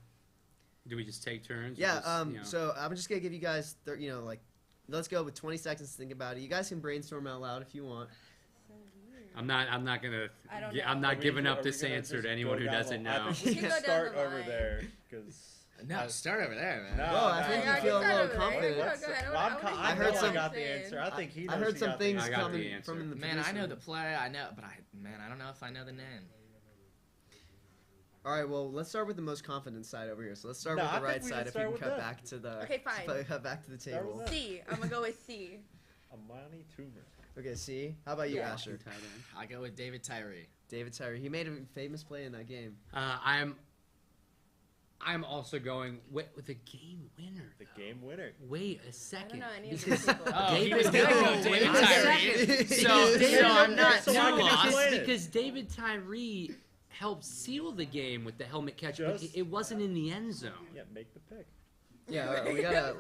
Do we just take turns? Yeah. Just, So I'm just gonna give you guys, let's go with 20 seconds to think about it. You guys can brainstorm out loud if you want. I'm not gonna. I don't know. I'm not giving up this answer to anyone who doesn't know. I think we can start over there because. No, start over there, man. No, I think you feel a little confident. I heard know some- I got the answer. I think he knows I heard he some got the things answer. I got the coming answer. from the Man, I producer. know the play. I know, but I don't know if I know the name. All right, well, let's start with the most confident side over here. So let's start No, with the I right think we side. can If you start can with cut that. back to the Okay, fine. cut back to the Start with table. that. C. I'm gonna go with C. Amani Toomer. Okay, see. How about you, Yeah. Asher? I go with David Tyree. David Tyree. He made a famous play in that game. I'm also going with the game winner. The game winner. Wait a I don't second. know any of these people. Oh, he David was gonna go Tyree. David Wait a Tyree. second. So I'm not So too I can lost. explain it. Because David Tyree helped seal the game with the helmet catch, but Just- it wasn't in the end zone. Yeah, make the pick. Yeah, all right, we gotta.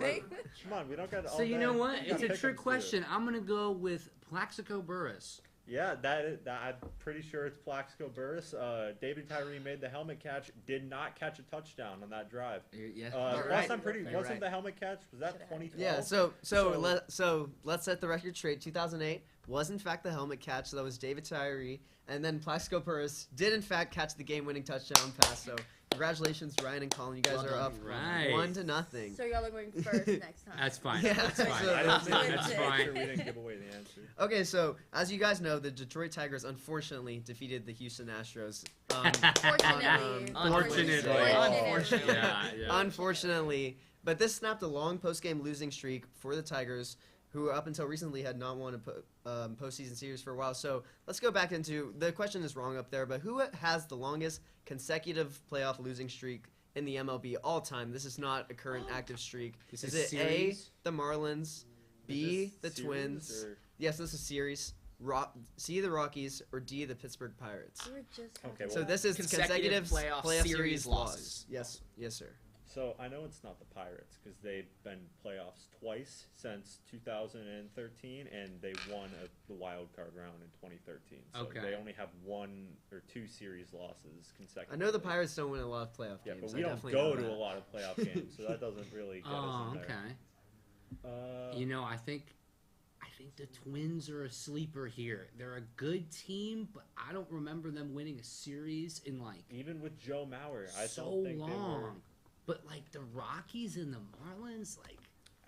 Come on, we don't got all So you know day. what? We It's got a pick trick 'ems to do. question. I'm gonna go with Plaxico Burress. Yeah, I'm pretty sure it's Plaxico Burress. David Tyree made the helmet catch. Did not catch a touchdown on that drive. Yeah. Wasn't the helmet catch? Was that 2012? Yeah, so let's set the record straight. 2008 was in fact the helmet catch. So that was David Tyree, and then Plaxico Burress did in fact catch the game-winning touchdown pass. So congratulations, Ryan and Colin. You guys are up Right. 1-0. So y'all are going first next time. That's fine. Yeah, That's so fine. I I don't don't think- That's Make fine. sure we didn't give away the answer. Okay, so as you guys know, the Detroit Tigers unfortunately defeated the Houston Astros. Fortunately. Unfortunately. Yeah. Unfortunately, but this snapped a long post-game losing streak for the Tigers, who up until recently had not won a postseason series for a while. So let's go back into the question is wrong up there, but who has the longest consecutive playoff losing streak in the MLB all time? This is not a current active streak. This Is is it series? A, the Marlins, B, the Series, Twins? or- Yes, this is series. C, the Rockies, or D, the Pittsburgh Pirates? We were just Okay, So well, this is Consecutive consecutive playoff series series losses. losses. Yes, sir. So I know it's not the Pirates because they've been playoffs twice since 2013, and they won the wild card round in 2013. So Okay. they only have 1 or 2 series losses consecutively. I know the Pirates don't win a lot of playoff Yeah, games. but we I don't definitely go know to that. a lot of playoff games, so that doesn't really get us Oh, in okay. there. You know, I think the Twins are a sleeper here. They're a good team, but I don't remember them winning a series in like Even with Joe Mauer, I so don't think long. But like the Rockies and the Marlins, like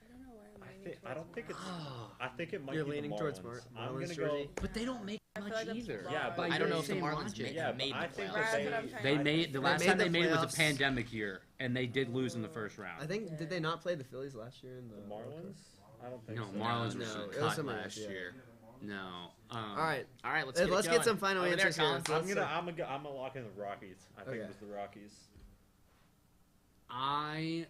I don't know why I'm leaning I don't think it's. oh, I think it might You're be leaning the towards Marlins. Marlins, I'm gonna Georgie? go. but they don't make I feel much like that's either. wrong. Yeah, but I don't know if the Same Marlins logic. Yeah, made but I the think playoffs. that That's what I'm trying They to made the They last made time the they made it was playoffs. a pandemic year, and they did lose in the first round. I think did they not play the Phillies last year in the The Marlins? I don't think No, so. Marlins No, were it was cut somebody last else, yeah. year. No. All right, All right, let's Hey, get let's it get going. some final Over there, answers here. Colin. I'm gonna lock in the Rockies. I think Okay. it was the Rockies. I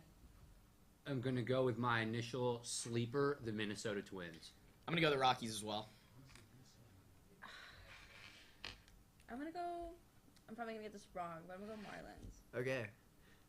am going to go with my initial sleeper, the Minnesota Twins. I'm gonna go the Rockies as well. I'm gonna go. I'm probably gonna get this wrong, but I'm gonna go Marlins. okay.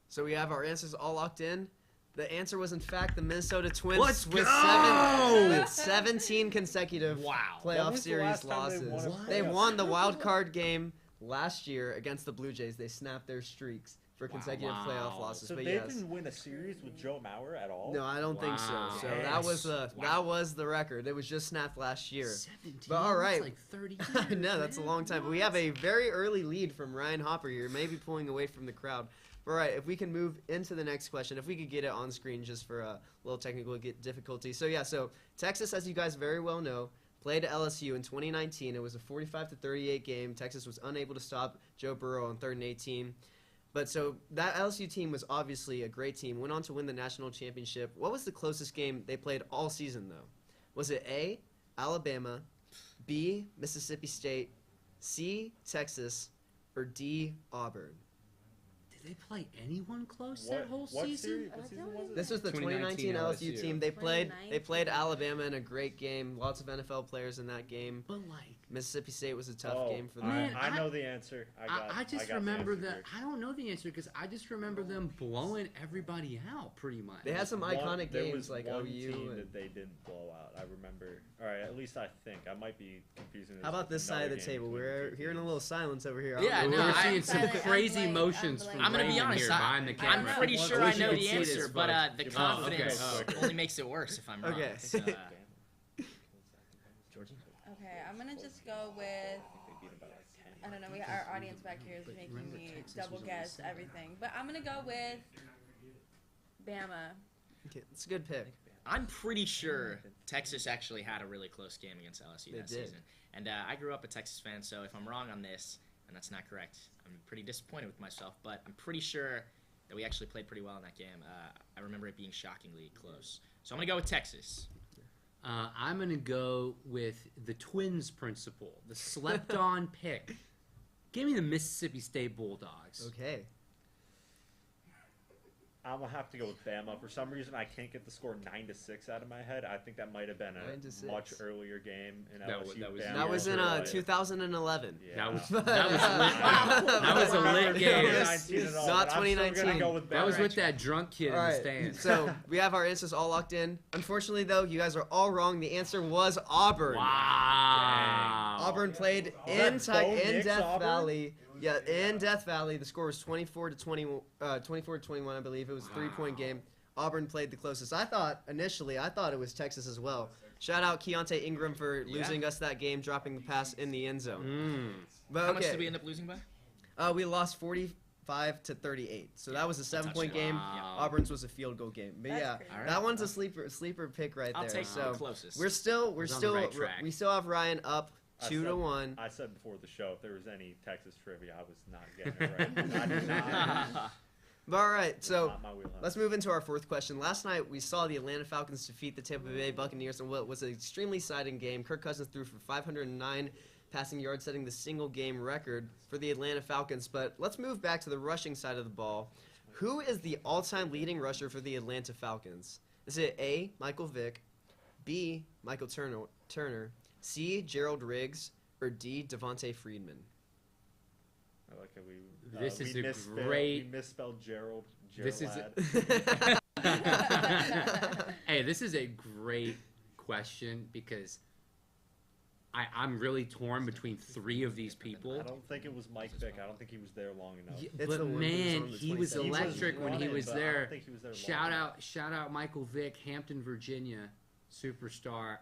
So we have our answers all locked in. The answer was in fact the Minnesota Twins Let's with go! with 17 consecutive Wow. When playoff was the series last time losses. they won a They playoff won the series? wild card game last year against the Blue Jays. They snapped their streaks for consecutive Wow. playoff losses. So but they yes. didn't win a series with Joe Mauer at all? No, I don't think so. Wow. So Yes. that was the record. It was just snapped last year. 17? But all right. That's like 30 I years. know, that's a man. long time. But we have a very early lead from Ryan Hopper here, maybe pulling away from the crowd. All right, if we can move into the next question, if we could get it on screen just for a little technical difficulty. So, yeah, so Texas, as you guys very well know, played LSU in 2019. It was a 45-38 game. Texas was unable to stop Joe Burrow on 3rd and 18. But so that LSU team was obviously a great team. Went on to win the national championship. What was the closest game they played all season, though? Was it A, Alabama, B, Mississippi State, C, Texas, or D, Auburn? Did they play anyone close that whole season? What season was it? This was the 2019 LSU team. They played Alabama in a great game. Lots of NFL players in that game. But like Mississippi State was a tough game for them. Man, I know the answer. I just remember that. I don't know the answer because I just remember them blowing everybody out pretty much. They had some iconic there games was like one OU. team that they didn't blow out. I remember. All right, at least I think. I might be confusing. How about this side of the table? We're hearing a little silence over here. Yeah, no, we're seeing some crazy I'm motions from I'm gonna be Raymond honest. here behind the I'm camera. pretty sure I know the answer, but the Give confidence okay. only makes it worse if I'm wrong. Okay. So, Georgie? Okay, I'm gonna just go with. I don't know. Our audience back here is making me double guess everything, but I'm gonna go with Bama. Okay, it's a good pick. I'm pretty sure Texas actually had a really close game against LSU that season. And I grew up a Texas fan, so if I'm wrong on this, and that's not correct, I'm pretty disappointed with myself, but I'm pretty sure that we actually played pretty well in that game. I remember it being shockingly close. So I'm going to go with Texas. I'm going to go with the Twins principle, the slept-on pick. Give me the Mississippi State Bulldogs. Okay. I'm gonna have to go with Bama. For some reason, I can't get the score 9-6 out of my head. I think that might have been a 9-6. much earlier game in That LSU. was- Bama. That was in 2011. Yeah. That was lit. That was a lit game. Not 2019. That was with that drunk kid All in the right, stands. so we have our answers all locked in. Unfortunately, though, you guys are all wrong. The answer was Auburn. Wow. Auburn played in Death Valley. Yeah, in Death Valley, the score was 24-21, I believe. It was a 3-point game. Auburn played the closest. Initially, I thought it was Texas as well. Shout out Keontae Ingram for losing us that game, dropping the pass in the end zone. But How much did we end up losing by? We lost 45-38. So that was a 7-point game. Wow. Auburn's was a field goal game. But That's yeah, crazy. that one's a sleeper pick right I'll there. take so the closest. we're still on the right track. we still have Ryan up 2-1. I said before the show, if there was any Texas trivia, I was not getting it right. I did not. But all right, so Not my wheelhouse. let's move into our fourth question. Last night, we saw the Atlanta Falcons defeat the Tampa Bay Buccaneers in what was an extremely exciting game. Kirk Cousins threw for 509 passing yards, setting the single-game record for the Atlanta Falcons. But let's move back to the rushing side of the ball. Who is the all-time leading rusher for the Atlanta Falcons? Is it A, Michael Vick, B, Michael Turner, C, Gerald Riggs, or D, Devontae Freeman? I like how This is we a misspelled- great- We misspelled Gerald. This is Gerald. Hey, this is a great question because I'm really torn between three of these people. I don't think it was Mike Vick. I don't think he was there long enough. It's But the one that was man, on the he was 27th. electric when he running, was but I there. don't think he was there long Shout out Michael Vick, Hampton, Virginia, superstar.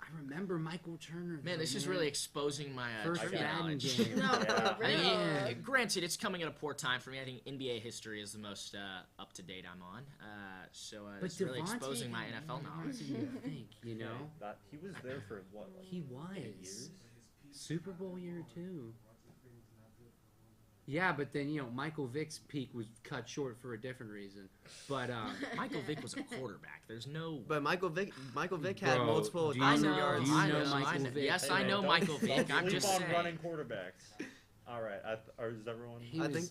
I remember Michael Turner. Man, this is really exposing my first trivia Madden knowledge. game. No, Yeah. for real. Man. Granted, it's coming at a poor time for me. I think NBA history is the most up to date I'm on. So But it's really Devontae, exposing my NFL knowledge. honestly, you think, you know? That, he was there for what? Like He 8 was. years? Super Bowl year too. Yeah, but then Michael Vick's peak was cut short for a different reason. But Michael Vick was a quarterback. There's no. But Michael Vick had Bro, multiple do you 1,000 know- yards. do you I know know, Michael I know. Vick? Yes, I know Don't- Michael Vick. don't I'm sleep just on saying. running quarterbacks. All right, or is everyone? he I was, think-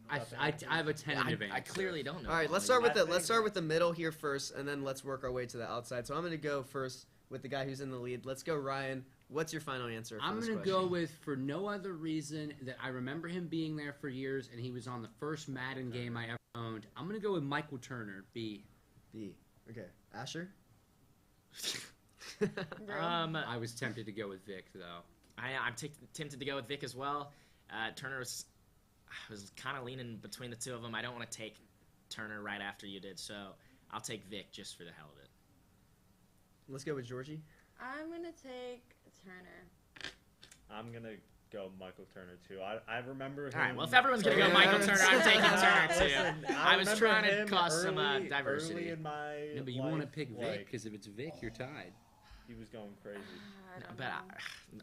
I have a tentative I answer. clearly don't know. All right, let's start with the middle here first, and then let's work our way to the outside. So I'm going to go first with the guy who's in the lead. Let's go, Ryan. What's your final answer? I'm going going to go with, for no other reason, that I remember him being there for years, and he was on the first Madden game I ever owned. I'm going to go with Michael Turner, B. B. Okay, Asher. I was tempted to go with Vic, though. I'm tempted to go with Vic as well. Turner was kind of leaning between the two of them. I don't want to take Turner right after you did, so I'll take Vic just for the hell of it. Let's go with Georgie. I'm gonna take Turner. I'm gonna go Michael Turner too. I remember him. All right, well, if everyone's going to go Michael Turner, I'm taking Turner too. Listen, I was remember trying to him cause some early diversity. in my No, but you life, want to pick Vic, like, because if it's Vic, you're tied. He was going crazy.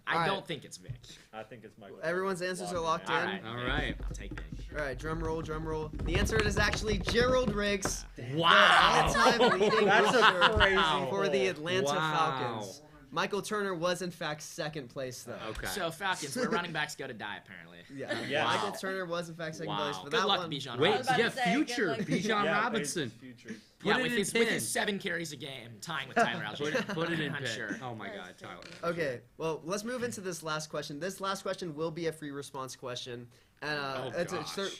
I don't think it's Vic. I think it's Michael. Everyone's answers are locked in. All right. I'll take Vic. All right, drum roll, drum roll. The answer is actually Gerald Riggs. Wow. The all-time leading That's a rusher crazy for the pull. Atlanta Wow. Falcons. Michael Turner was in fact second place though. Okay. So Falcons, where running backs go to die, apparently. Yeah. Yeah. Michael Turner was in fact second place for Good that luck, one. Bijan Wait, Robinson. about yeah, to say, future good luck. Bijan Yeah, Robinson. Futures. Yeah, Put it with in his pin. 7 carries a game, tying with Tyler Algier. Put it in I'm pin. sure. Oh my God, That's Tyler. Okay, well, let's move into this last question. This last question will be a free response question, and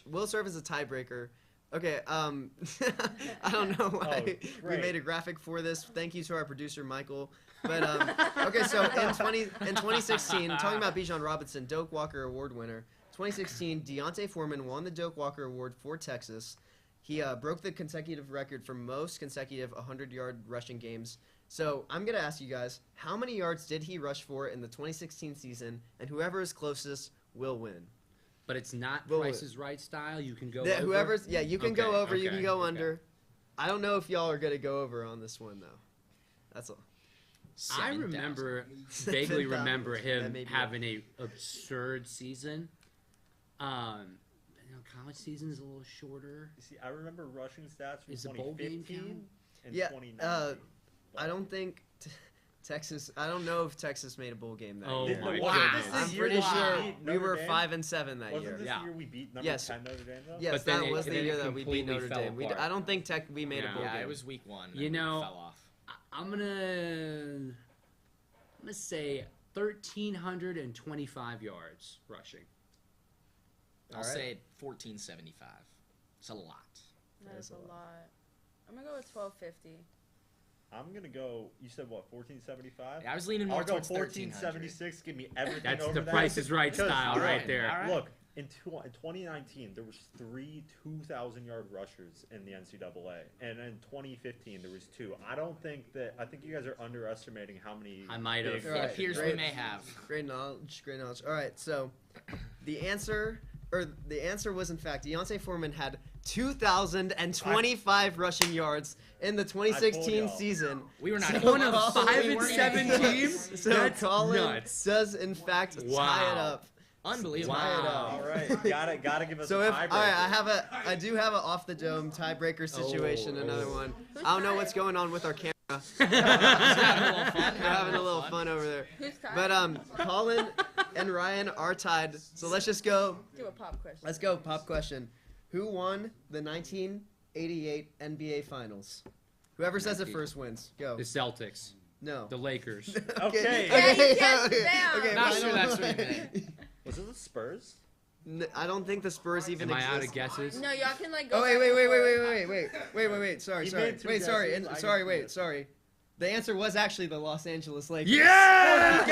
will serve as a tiebreaker. Okay, I don't know why we great. made a graphic for this. Thank you to our producer Michael. But okay, so in 2016, talking about Bijan Robinson, Doak Walker Award winner. 2016, Deontay Foreman won the Doak Walker Award for Texas. He broke the consecutive record for most consecutive 100-yard rushing games. So I'm going to ask you guys, how many yards did he rush for in the 2016 season? And whoever is closest will win. But it's not Well, Price is Right style. You can go Yeah, over. whoever's, yeah, you can go Okay, over, you okay, can go okay. under. I don't know if y'all are going to go over on this one, though. That's all. I 7,000. remember, vaguely 7,000. remember Yeah, him maybe. having a absurd season. You know, college season is a little shorter. You see, I remember rushing stats from Is the bowl game 2015 count? and Yeah, 2019. I don't think Texas. I don't know if Texas made a bowl game that Oh year. my Wow. God. This is I'm the year pretty we sure beat we Notre were Dame? 5-7 that Wasn't year. this Yeah. the year we beat number Yes. 10 Notre Dame though? Yes, But then that was the then year it that we beat completely Notre fell Dame. apart. I don't think we made a Yeah. bowl Yeah, game. it was week 1. You and know, it fell off. I'm gonna say 1,325 yards rushing. I'll All right. say 1475. It's a lot. That is a lot. I'm gonna go with 1250. I'm gonna go. You said what? 1475. I was leaning more I'll go towards 1300. 1476. Give me everything That's over the that. Price is Right Because- style look, right there. All right. Look, in 2019, there was 3 2,000-yard rushers in the NCAA, and in 2015 there was 2. I think you guys are underestimating how many. I might have. big All right, It appears great. we may have. Great knowledge. Great knowledge. All right, so the answer was in fact Deontay Foreman had 2,025 rushing yards in the 2016 y'all. season. We were not So One of Colin- 5 we and weren't 7 even close. teams. So That's Colin nuts. does in fact tie it Wow. up. Unbelievable. Tie it Wow. up. All right, gotta give us So a if tiebreaker. all right, I do have an off the dome tiebreaker situation. Another one. I don't know what's going on with our camera. We're having a little fun over there. Who's tied? But Colin and Ryan are tied. So let's just go. Do a pop question. Let's go. Pop question. Who won the 1988 NBA Finals? Whoever says it first wins. Go. The Celtics, No. the Lakers. Okay. Yeah, you Okay. can't down. Okay. Not final sure that's one. what you meant. Was it the Spurs? I don't think the Spurs even Am I exist. out of guesses? No, y'all can like go. Oh wait, back wait, and wait, forth. wait. Sorry. He Sorry. made two Wait, sorry. guesses. I Sorry. can Wait. see it. Sorry. The answer was actually the Los Angeles Lakers. Yeah!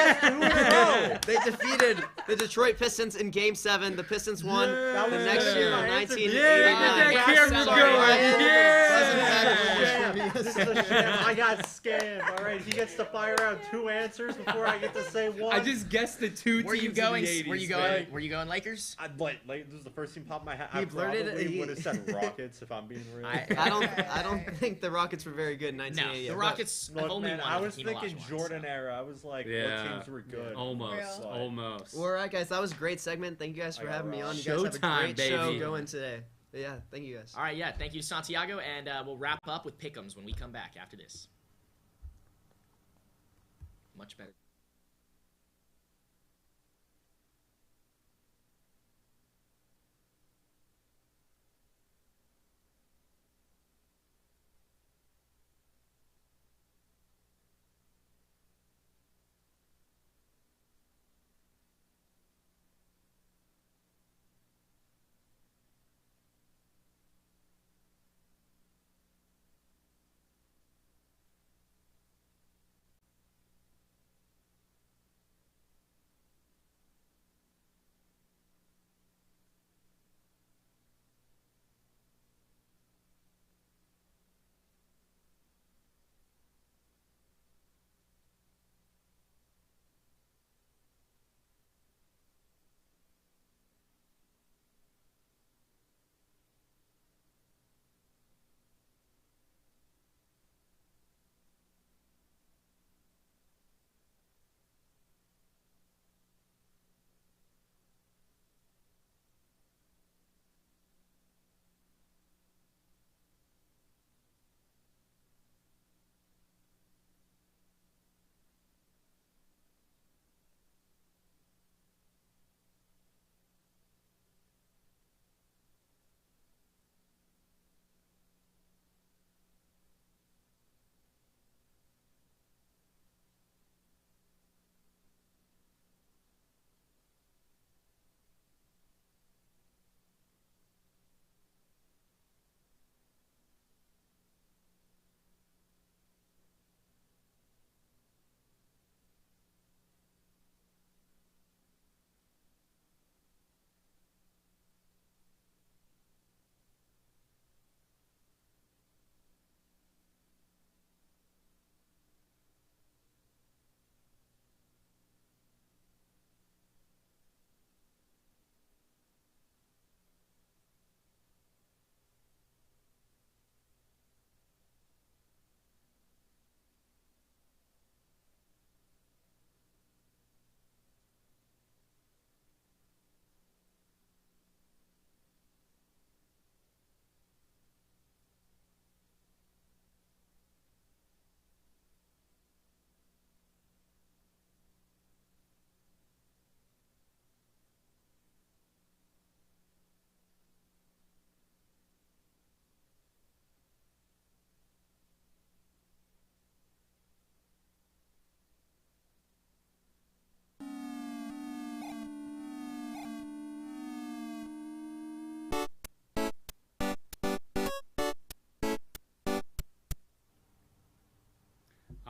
They defeated the Detroit Pistons in Game 7. The Pistons won That the was next good. year in My answer. 1989. Yeah, camera Sorry, going. Ryan. Yeah. This is a sham. I got scammed. All right, he gets to fire out 2 answers before I get to say 1. I just guessed the 2 Were teams you going? in the 80s. Were you man. going? Were you going Lakers? This is the first thing popped in my head. He I blurted it- probably he- would have said Rockets if I'm being real. I don't think the Rockets were very good in No, 1988. the but- Rockets have Look, only man, won. I with was Hakeem thinking Olajuwon, Jordan so. era. I was like, Yeah. what teams were good? Almost. Real. Almost. Well, all right, guys, that was a great segment. Thank you guys for I got having me robbed. on. You guys have a Showtime, great show baby. going today. But yeah, thank you guys. All right, yeah. Thank you, Santiago, and we'll wrap up with pick'ems when we come back after this. Much better.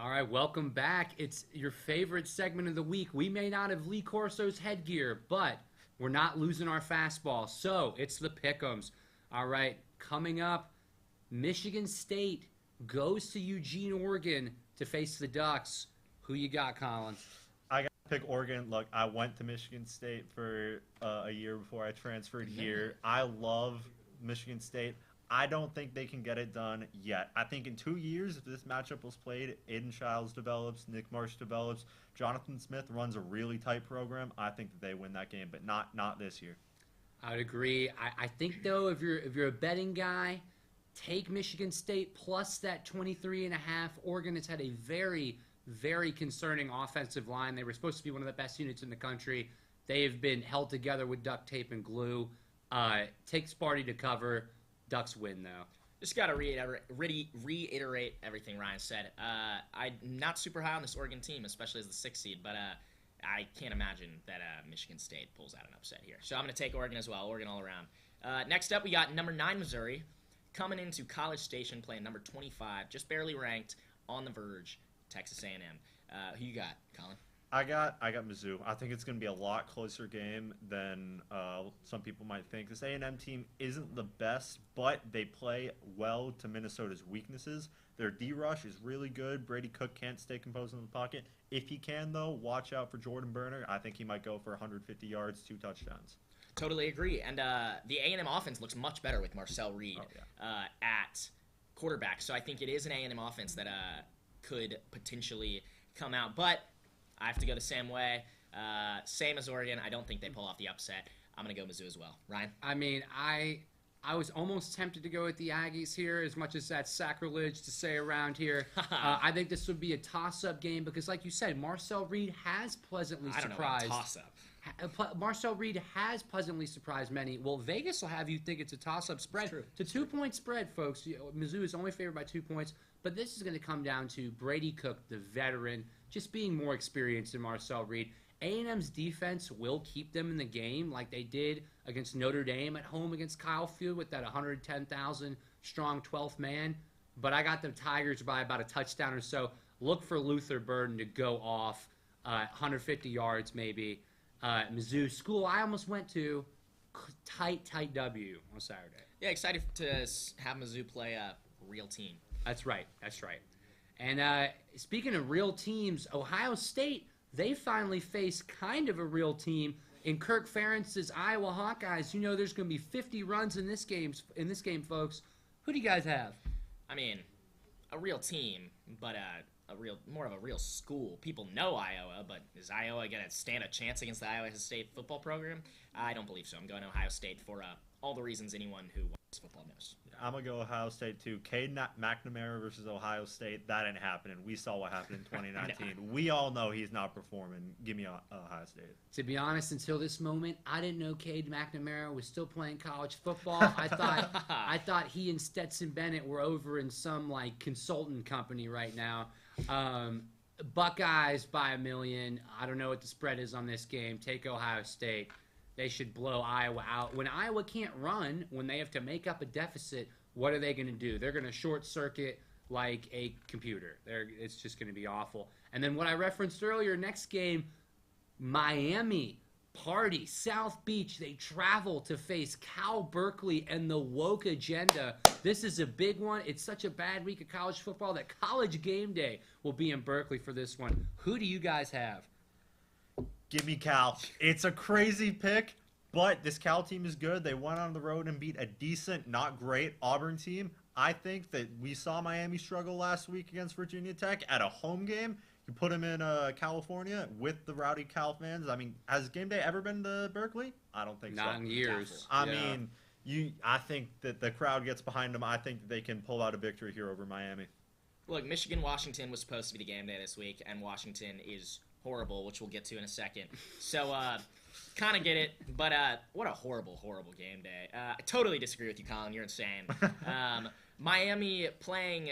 All right, welcome back. It's your favorite segment of the week. We may not have Lee Corso's headgear, but we're not losing our fastball. So it's the pick'ems. All right, coming up, Michigan State goes to Eugene, Oregon to face the Ducks. Who you got, Colin? I got to pick Oregon. Look, I went to Michigan State for a year before I transferred here. I love Michigan State. I don't think they can get it done yet. I think in 2 years, if this matchup was played, Aiden Childs develops, Nick Marsh develops, Jonathan Smith runs a really tight program, I think that they win that game, but not this year. I would agree. I think, though, if you're a betting guy, take Michigan State plus that 23.5. Oregon has had a very, very concerning offensive line. They were supposed to be one of the best units in the country. They have been held together with duct tape and glue. Take Sparty to cover. Ducks win, though. Just got to reiterate everything Ryan said. I'm not super high on this Oregon team, especially as the 6th seed, but I can't imagine that Michigan State pulls out an upset here. So I'm going to take Oregon as well, Oregon all around. Next up, we got number 9 Missouri coming into College Station, playing number 25, just barely ranked, on the verge, Texas A&M. Who you got, Colin? I got Mizzou. I think it's going to be a lot closer game than some people might think. This A&M team isn't the best, but they play well to Minnesota's weaknesses. Their D-rush is really good. Brady Cook can't stay composed in the pocket. If he can, though, watch out for Jordan Berner. I think he might go for 150 yards, 2 touchdowns. Totally agree. And the A&M offense looks much better with Marcel Reed at quarterback. So I think it is an A&M offense that could potentially come out. But I have to go the same way. Same as Oregon. I don't think they pull off the upset. I'm going to go Mizzou as well. Ryan? I mean, I was almost tempted to go with the Aggies here, as much as that's sacrilege to say around here. I think this would be a toss-up game because, like you said, Marcel Reed has pleasantly surprised. I don't know, toss-up. Marcel Reed has pleasantly surprised many. Well, Vegas will have you think it's a toss-up spread. It's a 2-point spread, folks. Mizzou is only favored by 2 points, but this is going to come down to Brady Cook, the veteran, just being more experienced than Marcel Reed. A&M's defense will keep them in the game like they did against Notre Dame at home against Kyle Field with that 110,000 strong 12th man. But I got the Tigers by about a touchdown or so. Look for Luther Burden to go off 150 yards maybe. Mizzou, school I almost went to, tight W on Saturday. Yeah, excited to have Mizzou play a real team. That's right. And speaking of real teams, Ohio State, they finally face kind of a real team in Kirk Ferentz's Iowa Hawkeyes. You know there's going to be 50 runs in this game, folks. Who do you guys have? I mean, a real team, but more of a real school. People know Iowa, but is Iowa going to stand a chance against the Iowa State football program? I don't believe so. I'm going to Ohio State for all the reasons anyone who watches football knows. I'm going to go Ohio State, too. Cade McNamara versus Ohio State, that ain't happening. We saw what happened in 2019. We all know he's not performing. Give me Ohio State. To be honest, until this moment, I didn't know Cade McNamara was still playing college football. I thought he and Stetson Bennett were over in some, consultant company right now. Buckeyes by 1 million. I don't know what the spread is on this game. Take Ohio State. They should blow Iowa out. When Iowa can't run, when they have to make up a deficit, what are they going to do? They're going to short circuit like a computer. It's just going to be awful. And then what I referenced earlier, next game, Miami, party, South Beach. They travel to face Cal Berkeley and the woke agenda. This is a big one. It's such a bad week of college football that College Game Day will be in Berkeley for this one. Who do you guys have? Give me Cal. It's a crazy pick, but this Cal team is good. They went on the road and beat a decent, not great Auburn team. I think that we saw Miami struggle last week against Virginia Tech at a home game. You put them in California with the rowdy Cal fans. I mean, has game day ever been to Berkeley? I don't think so. Not in years. I think that the crowd gets behind them. I think that they can pull out a victory here over Miami. Look, Michigan-Washington was supposed to be the game day this week, and Washington is horrible, which we'll get to in a second. So, kind of get it, but what a horrible, horrible game day. I totally disagree with you, Colin. You're insane. Miami playing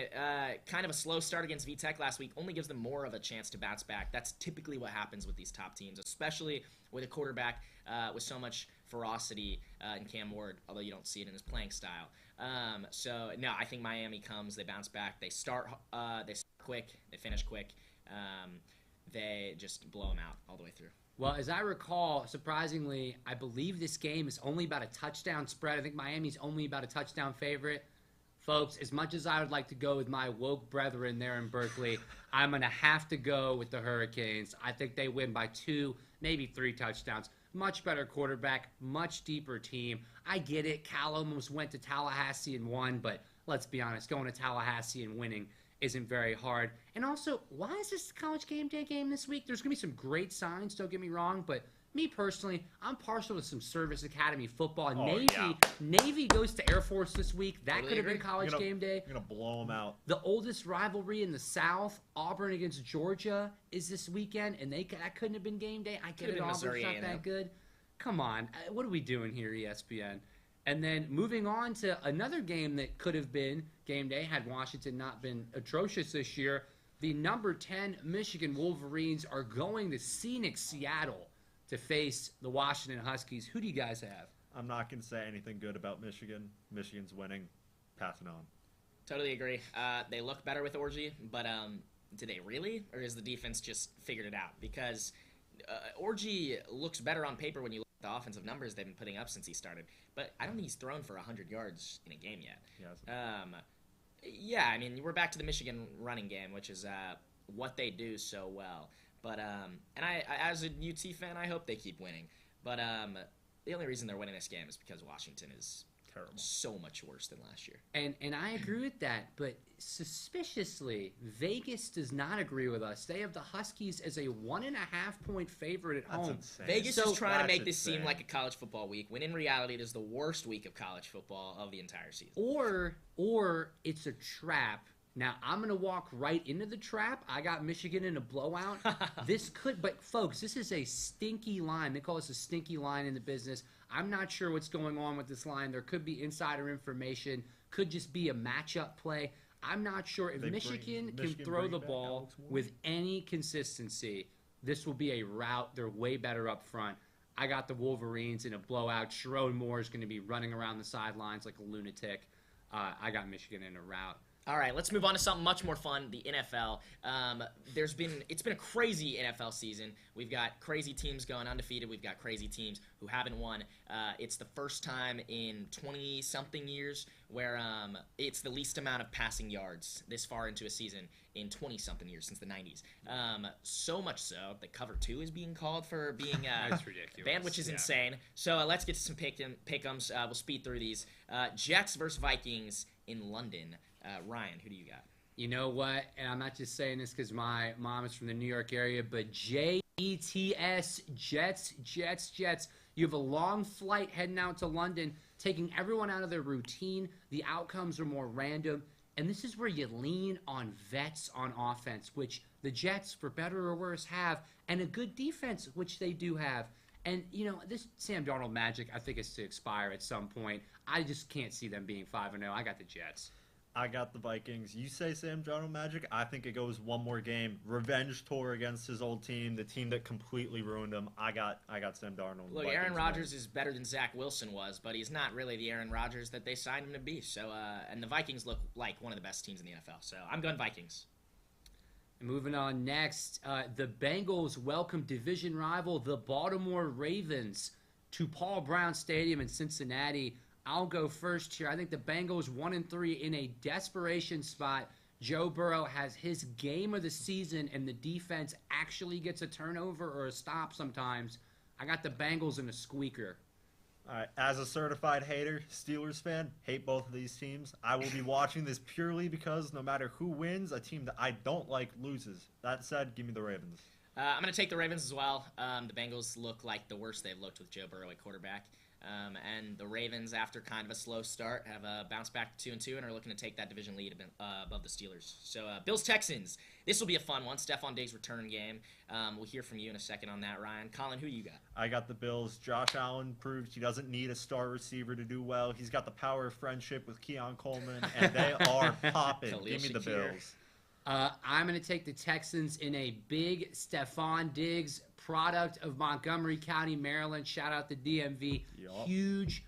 kind of a slow start against VTech last week only gives them more of a chance to bounce back. That's typically what happens with these top teams, especially with a quarterback with so much ferocity in Cam Ward, although you don't see it in his playing style. So, no, I think Miami comes, they bounce back, they start quick. They finish quick. They just blow them out all the way through. Well, as I recall, surprisingly, I believe this game is only about a touchdown spread. I think Miami's only about a touchdown favorite. Folks, as much as I would like to go with my woke brethren there in Berkeley, I'm going to have to go with the Hurricanes. I think they win by 2, maybe 3 touchdowns. Much better quarterback, much deeper team. I get it. Cal almost went to Tallahassee and won, but let's be honest, going to Tallahassee and winning isn't very hard. And also, why is this college game day game this week? There's going to be some great signs, don't get me wrong, but me personally, I'm partial to some service academy football. Navy goes to Air Force this week. That Totally could have been agree. college game day. You're going to blow them out. The oldest rivalry in the South, Auburn against Georgia, is this weekend, and that couldn't have been game day. I get it, Auburn's not that good. Come on. What are we doing here, ESPN? And then moving on to another game that could have been game day had Washington not been atrocious this year. The number 10 Michigan Wolverines are going to scenic Seattle to face the Washington Huskies. Who do you guys have? I'm not going to say anything good about Michigan. Michigan's winning. Passing on. Totally agree. They look better with Orgy, but do they really? Or has the defense just figured it out? Because Orgy looks better on paper when you look at the offensive numbers they've been putting up since he started. But I don't think he's thrown for 100 yards in a game yet. Yeah, I mean, we're back to the Michigan running game, which is what they do so well. But and I, as a UT fan, I hope they keep winning. But the only reason they're winning this game is because Washington is terrible, so much worse than last year. And I agree with that, but suspiciously, Vegas does not agree with us. They have the Huskies as a 1.5-point favorite at home. Insane. Vegas is trying to make this seem like a college football week, when in reality it is the worst week of college football of the entire season. Or it's a trap. Now, I'm going to walk right into the trap. I got Michigan in a blowout. But folks, this is a stinky line. They call this a stinky line in the business. I'm not sure what's going on with this line. There could be insider information. Could just be a matchup play. I'm not sure. If Michigan can throw the ball with any consistency, this will be a rout. They're way better up front. I got the Wolverines in a blowout. Sherrod Moore is going to be running around the sidelines like a lunatic. I got Michigan in a rout. All right, let's move on to something much more fun, the NFL. It's been a crazy NFL season. We've got crazy teams going undefeated. We've got crazy teams who haven't won. It's the first time in 20-something years where it's the least amount of passing yards this far into a season in 20-something years, since the 90s. So much so that Cover 2 is being called for being That's ridiculous. banned, which is insane. So let's get to some pick-ems. We'll speed through these. Jets versus Vikings in London. Ryan, who do you got? You know what? And I'm not just saying this because my mom is from the New York area, but Jets, Jets. You have a long flight heading out to London, taking everyone out of their routine. The outcomes are more random. And this is where you lean on vets on offense, which the Jets, for better or worse, have, and a good defense, which they do have. And, you know, this Sam Darnold magic, I think, is to expire at some point. I just can't see them being 5-0. I got the Jets. I got the Vikings. You say Sam Darnold magic? I think it goes one more game. Revenge tour against his old team, the team that completely ruined him. I got Sam Darnold. Look, Aaron Rodgers is better than Zach Wilson was, but he's not really the Aaron Rodgers that they signed him to be. So, and the Vikings look like one of the best teams in the NFL. So I'm going Vikings. And moving on next, the Bengals welcome division rival, the Baltimore Ravens, to Paul Brown Stadium in Cincinnati. I'll go first here. I think the Bengals 1-3 in a desperation spot. Joe Burrow has his game of the season, and the defense actually gets a turnover or a stop sometimes. I got the Bengals in a squeaker. All right, as a certified hater, Steelers fan, hate both of these teams. I will be watching this purely because no matter who wins, a team that I don't like loses. That said, give me the Ravens. I'm going to take the Ravens as well. The Bengals look like the worst they've looked with Joe Burrow at quarterback. And the Ravens, after kind of a slow start, have bounced back to 2-2 and are looking to take that division lead above the Steelers. So Bills-Texans, this will be a fun one. Stephon Diggs return game. We'll hear from you in a second on that, Ryan. Colin, who do you got? I got the Bills. Josh Allen proved he doesn't need a star receiver to do well. He's got the power of friendship with Keon Coleman, and they are popping. Give me the Bills. I'm going to take the Texans in a big Stephon Diggs product of Montgomery County, Maryland. Shout out to DMV. Yep. Huge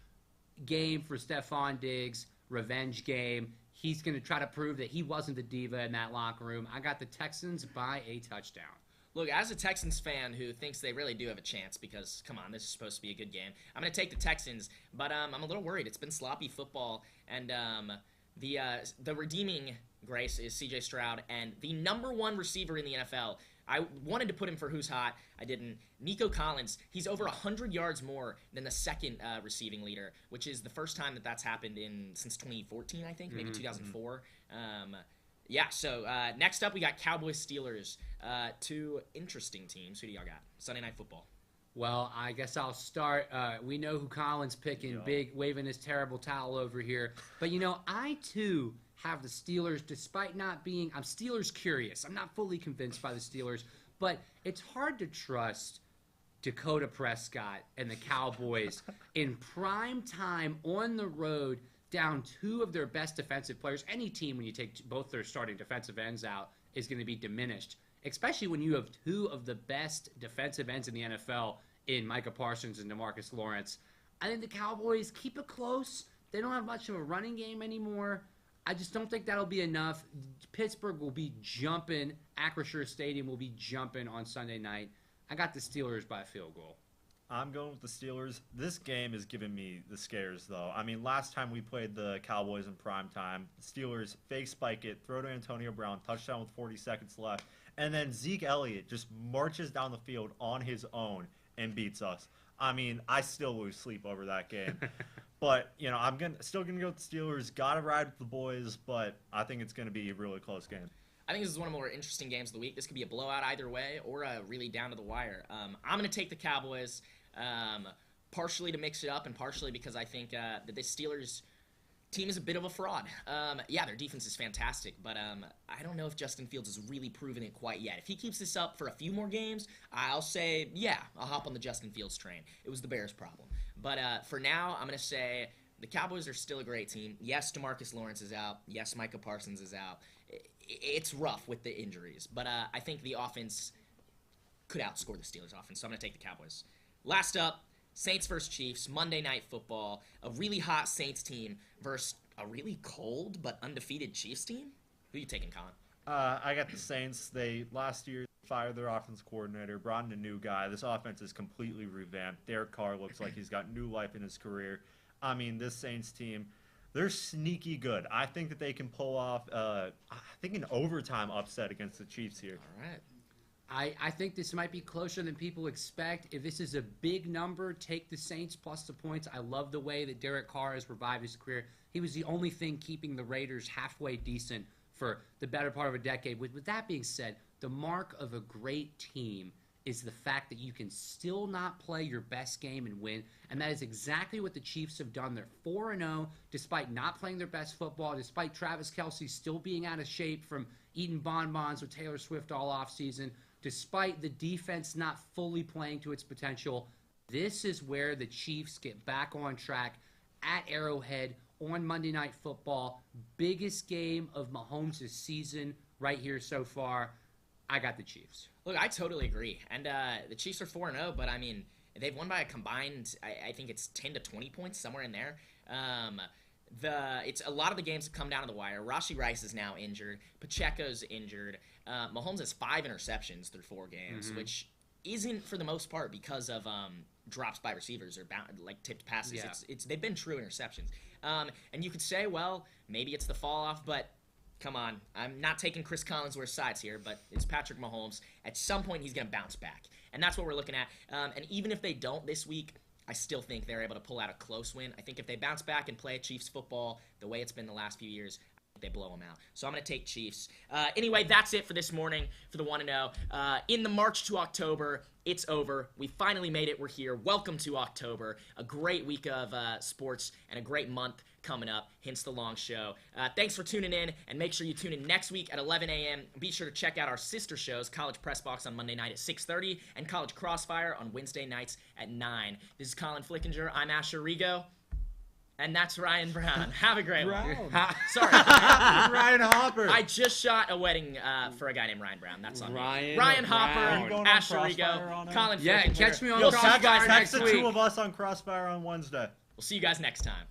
game for Stephon Diggs. Revenge game. he's going to try to prove that he wasn't the diva in that locker room. I got the Texans by a touchdown. Look, as a Texans fan who thinks they really do have a chance because, come on, this is supposed to be a good game, I'm going to take the Texans, but I'm a little worried. It's been sloppy football, and the redeeming grace is C.J. Stroud, and the number one receiver in the NFL. I wanted to put him for Who's Hot. I didn't. Nico Collins, he's over 100 yards more than the second receiving leader, which is the first time that's happened since 2014, I think, maybe 2004. So next up we got Cowboys-Steelers, two interesting teams. Who do y'all got? Sunday Night Football. Well, I guess I'll start. We know who Colin's picking, big, waving his terrible towel over here. But, I, too, have the Steelers, despite not being – I'm Steelers curious. I'm not fully convinced by the Steelers. But it's hard to trust Dakota Prescott and the Cowboys in prime time on the road down two of their best defensive players. Any team, when you take both their starting defensive ends out, is going to be diminished, especially when you have two of the best defensive ends in the NFL in Micah Parsons and DeMarcus Lawrence. I think the Cowboys keep it close. They don't have much of a running game anymore. I just don't think that'll be enough. Pittsburgh will be jumping. Acrisure Stadium will be jumping on Sunday night. I got the Steelers by a field goal. I'm going with the Steelers. This game is giving me the scares, though. I mean, last time we played the Cowboys in prime time, the Steelers fake spike it, throw to Antonio Brown, touchdown with 40 seconds left, and then Zeke Elliott just marches down the field on his own and beats us. I mean, I still lose sleep over that game. But, I'm still going to go with the Steelers. Got to ride with the boys, but I think it's going to be a really close game. I think this is one of the more interesting games of the week. This could be a blowout either way or a really down to the wire. I'm going to take the Cowboys, partially to mix it up and partially because I think that the Steelers team is a bit of a fraud. Their defense is fantastic, but I don't know if Justin Fields has really proven it quite yet. If he keeps this up for a few more games, I'll say, I'll hop on the Justin Fields train. It was the Bears' problem. But for now, I'm going to say the Cowboys are still a great team. Yes, DeMarcus Lawrence is out. Yes, Micah Parsons is out. It's rough with the injuries, but I think the offense could outscore the Steelers' offense, so I'm going to take the Cowboys. Last up, Saints versus Chiefs, Monday Night Football. A really hot Saints team versus a really cold but undefeated Chiefs team. Who are you taking, Colin? I got the Saints. They last year fired their offense coordinator, brought in a new guy. This offense is completely revamped. Derek Carr looks like he's got new life in his career. I mean, this Saints team, they're sneaky good. I think that they can pull off, an overtime upset against the Chiefs here. All right. I think this might be closer than people expect. If this is a big number, take the Saints plus the points. I love the way that Derek Carr has revived his career. He was the only thing keeping the Raiders halfway decent for the better part of a decade. With that being said, the mark of a great team is the fact that you can still not play your best game and win, and that is exactly what the Chiefs have done. They're 4-0 despite not playing their best football, despite Travis Kelce still being out of shape from eating bonbons with Taylor Swift all offseason, despite the defense not fully playing to its potential. This is where the Chiefs get back on track at Arrowhead on Monday Night Football. Biggest game of Mahomes' season right here so far. I got the Chiefs. Look, I totally agree. And the Chiefs are 4-0, but, I mean, they've won by a combined, I think it's 10 to 20 points, somewhere in there. It's a lot of the games have come down to the wire. Rashee Rice is now injured. Pacheco's injured. Mahomes has 5 interceptions through 4 games, which isn't for the most part because of drops by receivers or tipped passes. Yeah. They've been true interceptions. And you could say, well, maybe it's the fall off, but come on. I'm not taking Chris Collinsworth's sides here, but it's Patrick Mahomes. At some point, he's going to bounce back. And that's what we're looking at. And even if they don't this week, I still think they're able to pull out a close win. I think if they bounce back and play Chiefs football the way it's been the last few years, they blow them out. So I'm going to take Chiefs. Anyway, that's it for this morning for the 1-0. In the March to October, it's over. We finally made it. We're here. Welcome to October. A great week of sports and a great month coming up, hence the long show. Thanks for tuning in, and make sure you tune in next week at 11 a.m. Be sure to check out our sister shows, College Press Box on Monday night at 6:30 and College Crossfire on Wednesday nights at 9. This is Colin Flickinger. I'm Asher Rigo. And that's Ryan Brown. Have a great one. Sorry. Ryan Hopper. I just shot a wedding for a guy named Ryan Brown. That's on me. Ryan Hopper, Asher Rigo, Colin Flickinger. Yeah, catch me on Crossfire next text week. the 2 of us on Crossfire on Wednesday. We'll see you guys next time.